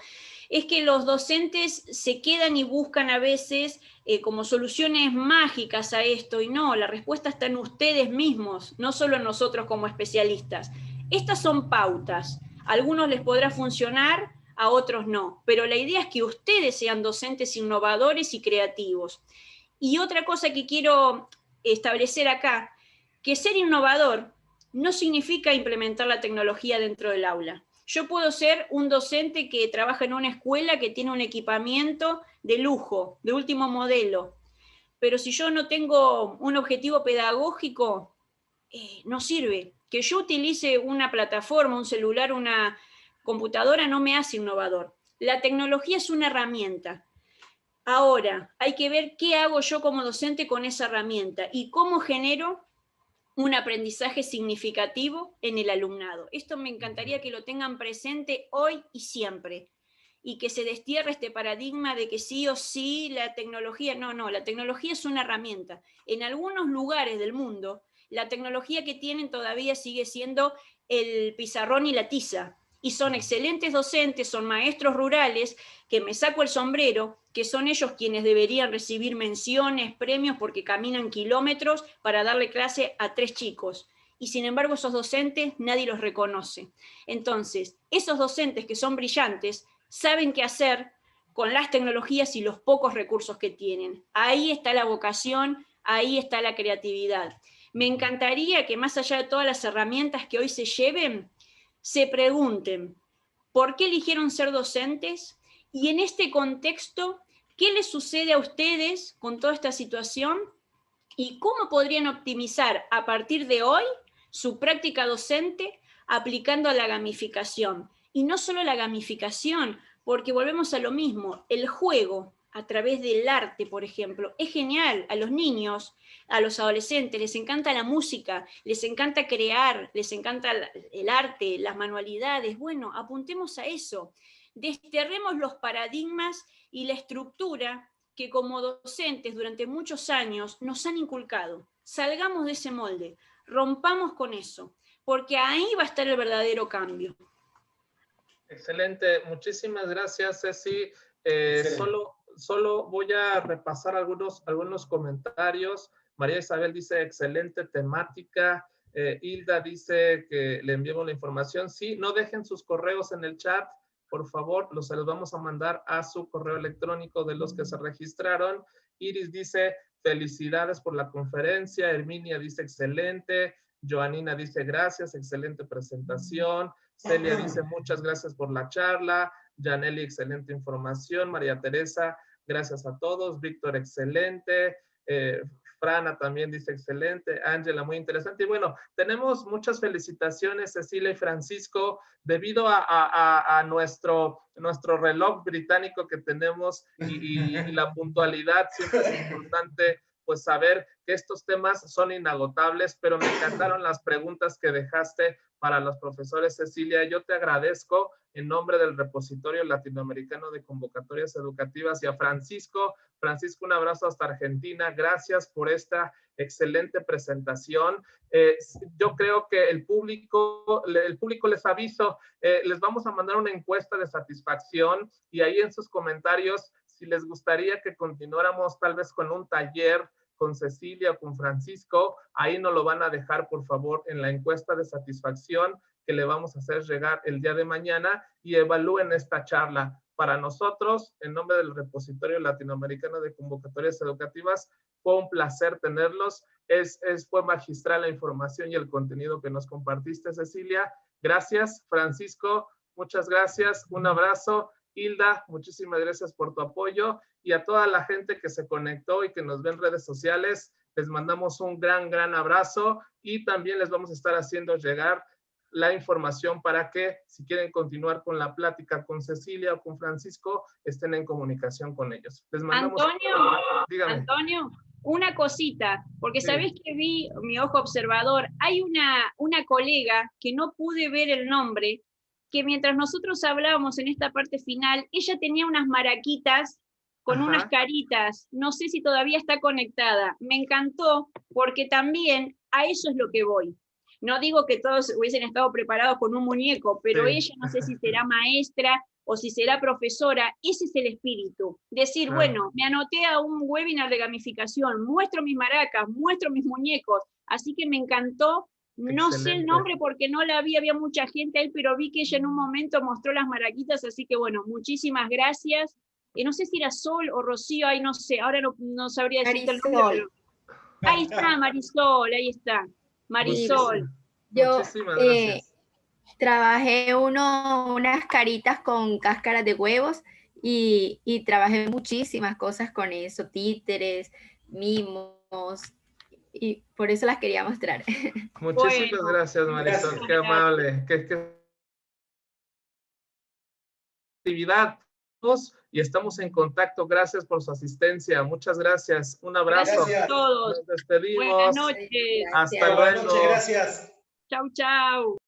es que los docentes se quedan y buscan a veces como soluciones mágicas a esto, y no, la respuesta está en ustedes mismos, no solo en nosotros como especialistas. Estas son pautas, a algunos les podrá funcionar, a otros no, pero la idea es que ustedes sean docentes innovadores y creativos. Y otra cosa que quiero establecer acá, que ser innovador no significa implementar la tecnología dentro del aula. Yo puedo ser un docente que trabaja en una escuela que tiene un equipamiento de lujo, de último modelo, pero si yo no tengo un objetivo pedagógico, no sirve. Que yo utilice una plataforma, un celular, una computadora no me hace innovador. La tecnología es una herramienta. Ahora, hay que ver qué hago yo como docente con esa herramienta y cómo genero un aprendizaje significativo en el alumnado. Esto me encantaría que lo tengan presente hoy y siempre, y que se destierre este paradigma de que sí o sí la tecnología, no, la tecnología es una herramienta. En algunos lugares del mundo, la tecnología que tienen todavía sigue siendo el pizarrón y la tiza, y son excelentes docentes, son maestros rurales, que me saco el sombrero, que son ellos quienes deberían recibir menciones, premios, porque caminan kilómetros para darle clase a 3 chicos. Y sin embargo, esos docentes nadie los reconoce. Entonces, esos docentes que son brillantes saben qué hacer con las tecnologías y los pocos recursos que tienen. Ahí está la vocación, ahí está la creatividad. Me encantaría que más allá de todas las herramientas que hoy se lleven, se pregunten, ¿por qué eligieron ser docentes? Y en este contexto, ¿qué les sucede a ustedes con toda esta situación? ¿Y cómo podrían optimizar a partir de hoy su práctica docente aplicando la gamificación? Y no solo la gamificación, porque volvemos a lo mismo, el juego a través del arte, por ejemplo, es genial. A los niños, a los adolescentes, les encanta la música, les encanta crear, les encanta el arte, las manualidades. Bueno, apuntemos a eso. Desterremos los paradigmas y la estructura que como docentes durante muchos años nos han inculcado. Salgamos de ese molde, rompamos con eso, porque ahí va a estar el verdadero cambio. Excelente, muchísimas gracias, Ceci. Solo voy a repasar algunos comentarios. María Isabel dice, excelente temática. Hilda dice que le enviamos la información. Sí, no dejen sus correos en el chat, por favor, los vamos a mandar a su correo electrónico de los que se registraron. Iris dice, felicidades por la conferencia. Herminia dice, excelente. Joanina dice, gracias, excelente presentación. Celia dice, muchas gracias por la charla. Janely, excelente información. María Teresa, gracias a todos. Víctor, excelente. Frana también dice excelente. Ángela, muy interesante. Y bueno, tenemos muchas felicitaciones, Cecilia y Francisco, debido a nuestro reloj británico que tenemos y la puntualidad. Siempre es importante pues saber que estos temas son inagotables, pero me encantaron las preguntas que dejaste para los profesores. Cecilia, yo te agradezco en nombre del Repositorio Latinoamericano de Convocatorias Educativas, y a Francisco, un abrazo hasta Argentina. Gracias por esta excelente presentación. Yo creo que el público les aviso, les vamos a mandar una encuesta de satisfacción, y ahí en sus comentarios, si les gustaría que continuáramos tal vez con un taller con Cecilia o con Francisco, ahí nos lo van a dejar, por favor, en la encuesta de satisfacción que le vamos a hacer llegar el día de mañana, y evalúen esta charla. Para nosotros, en nombre del Repositorio Latinoamericano de Convocatorias Educativas, fue un placer tenerlos. Fue magistral la información y el contenido que nos compartiste, Cecilia. Gracias, Francisco. Muchas gracias. Un abrazo. Hilda, muchísimas gracias por tu apoyo, y a toda la gente que se conectó y que nos ve en redes sociales, les mandamos un gran abrazo, y también les vamos a estar haciendo llegar la información para que, si quieren continuar con la plática con Cecilia o con Francisco, estén en comunicación con ellos. Les mandamos... Antonio, una cosita, porque sí. Sabés que vi mi ojo observador, hay una colega que no pude ver el nombre, que mientras nosotros hablábamos en esta parte final, ella tenía unas maraquitas con unas caritas, no sé si todavía está conectada. Me encantó porque también a eso es lo que voy. No digo que todos hubiesen estado preparados con un muñeco, pero Sí. ella no sé si será maestra o si será profesora, ese es el espíritu. Decir, bueno, me anoté a un webinar de gamificación, muestro mis maracas, muestro mis muñecos, así que me encantó. No sé el nombre porque no la vi, había mucha gente ahí, pero vi que ella en un momento mostró las maraquitas, así que bueno, muchísimas gracias. No sé si era Sol o Rocío, ahí no sé, ahora no sabría decirte el nombre, pero ahí está Marisol, ahí está. Marisol. Yo Muchísimas gracias. trabajé unas caritas con cáscaras de huevos y trabajé muchísimas cosas con eso, títeres, mimos, y por eso las quería mostrar. Muchísimas gracias, Marisol, Gracias. qué amable. Qué actividad. Y estamos en contacto. Gracias por su asistencia. Muchas gracias. Un abrazo. Gracias a todos. Nos despedimos. Buenas noches. Hasta Buenas luego. noches, gracias. Chau, chau.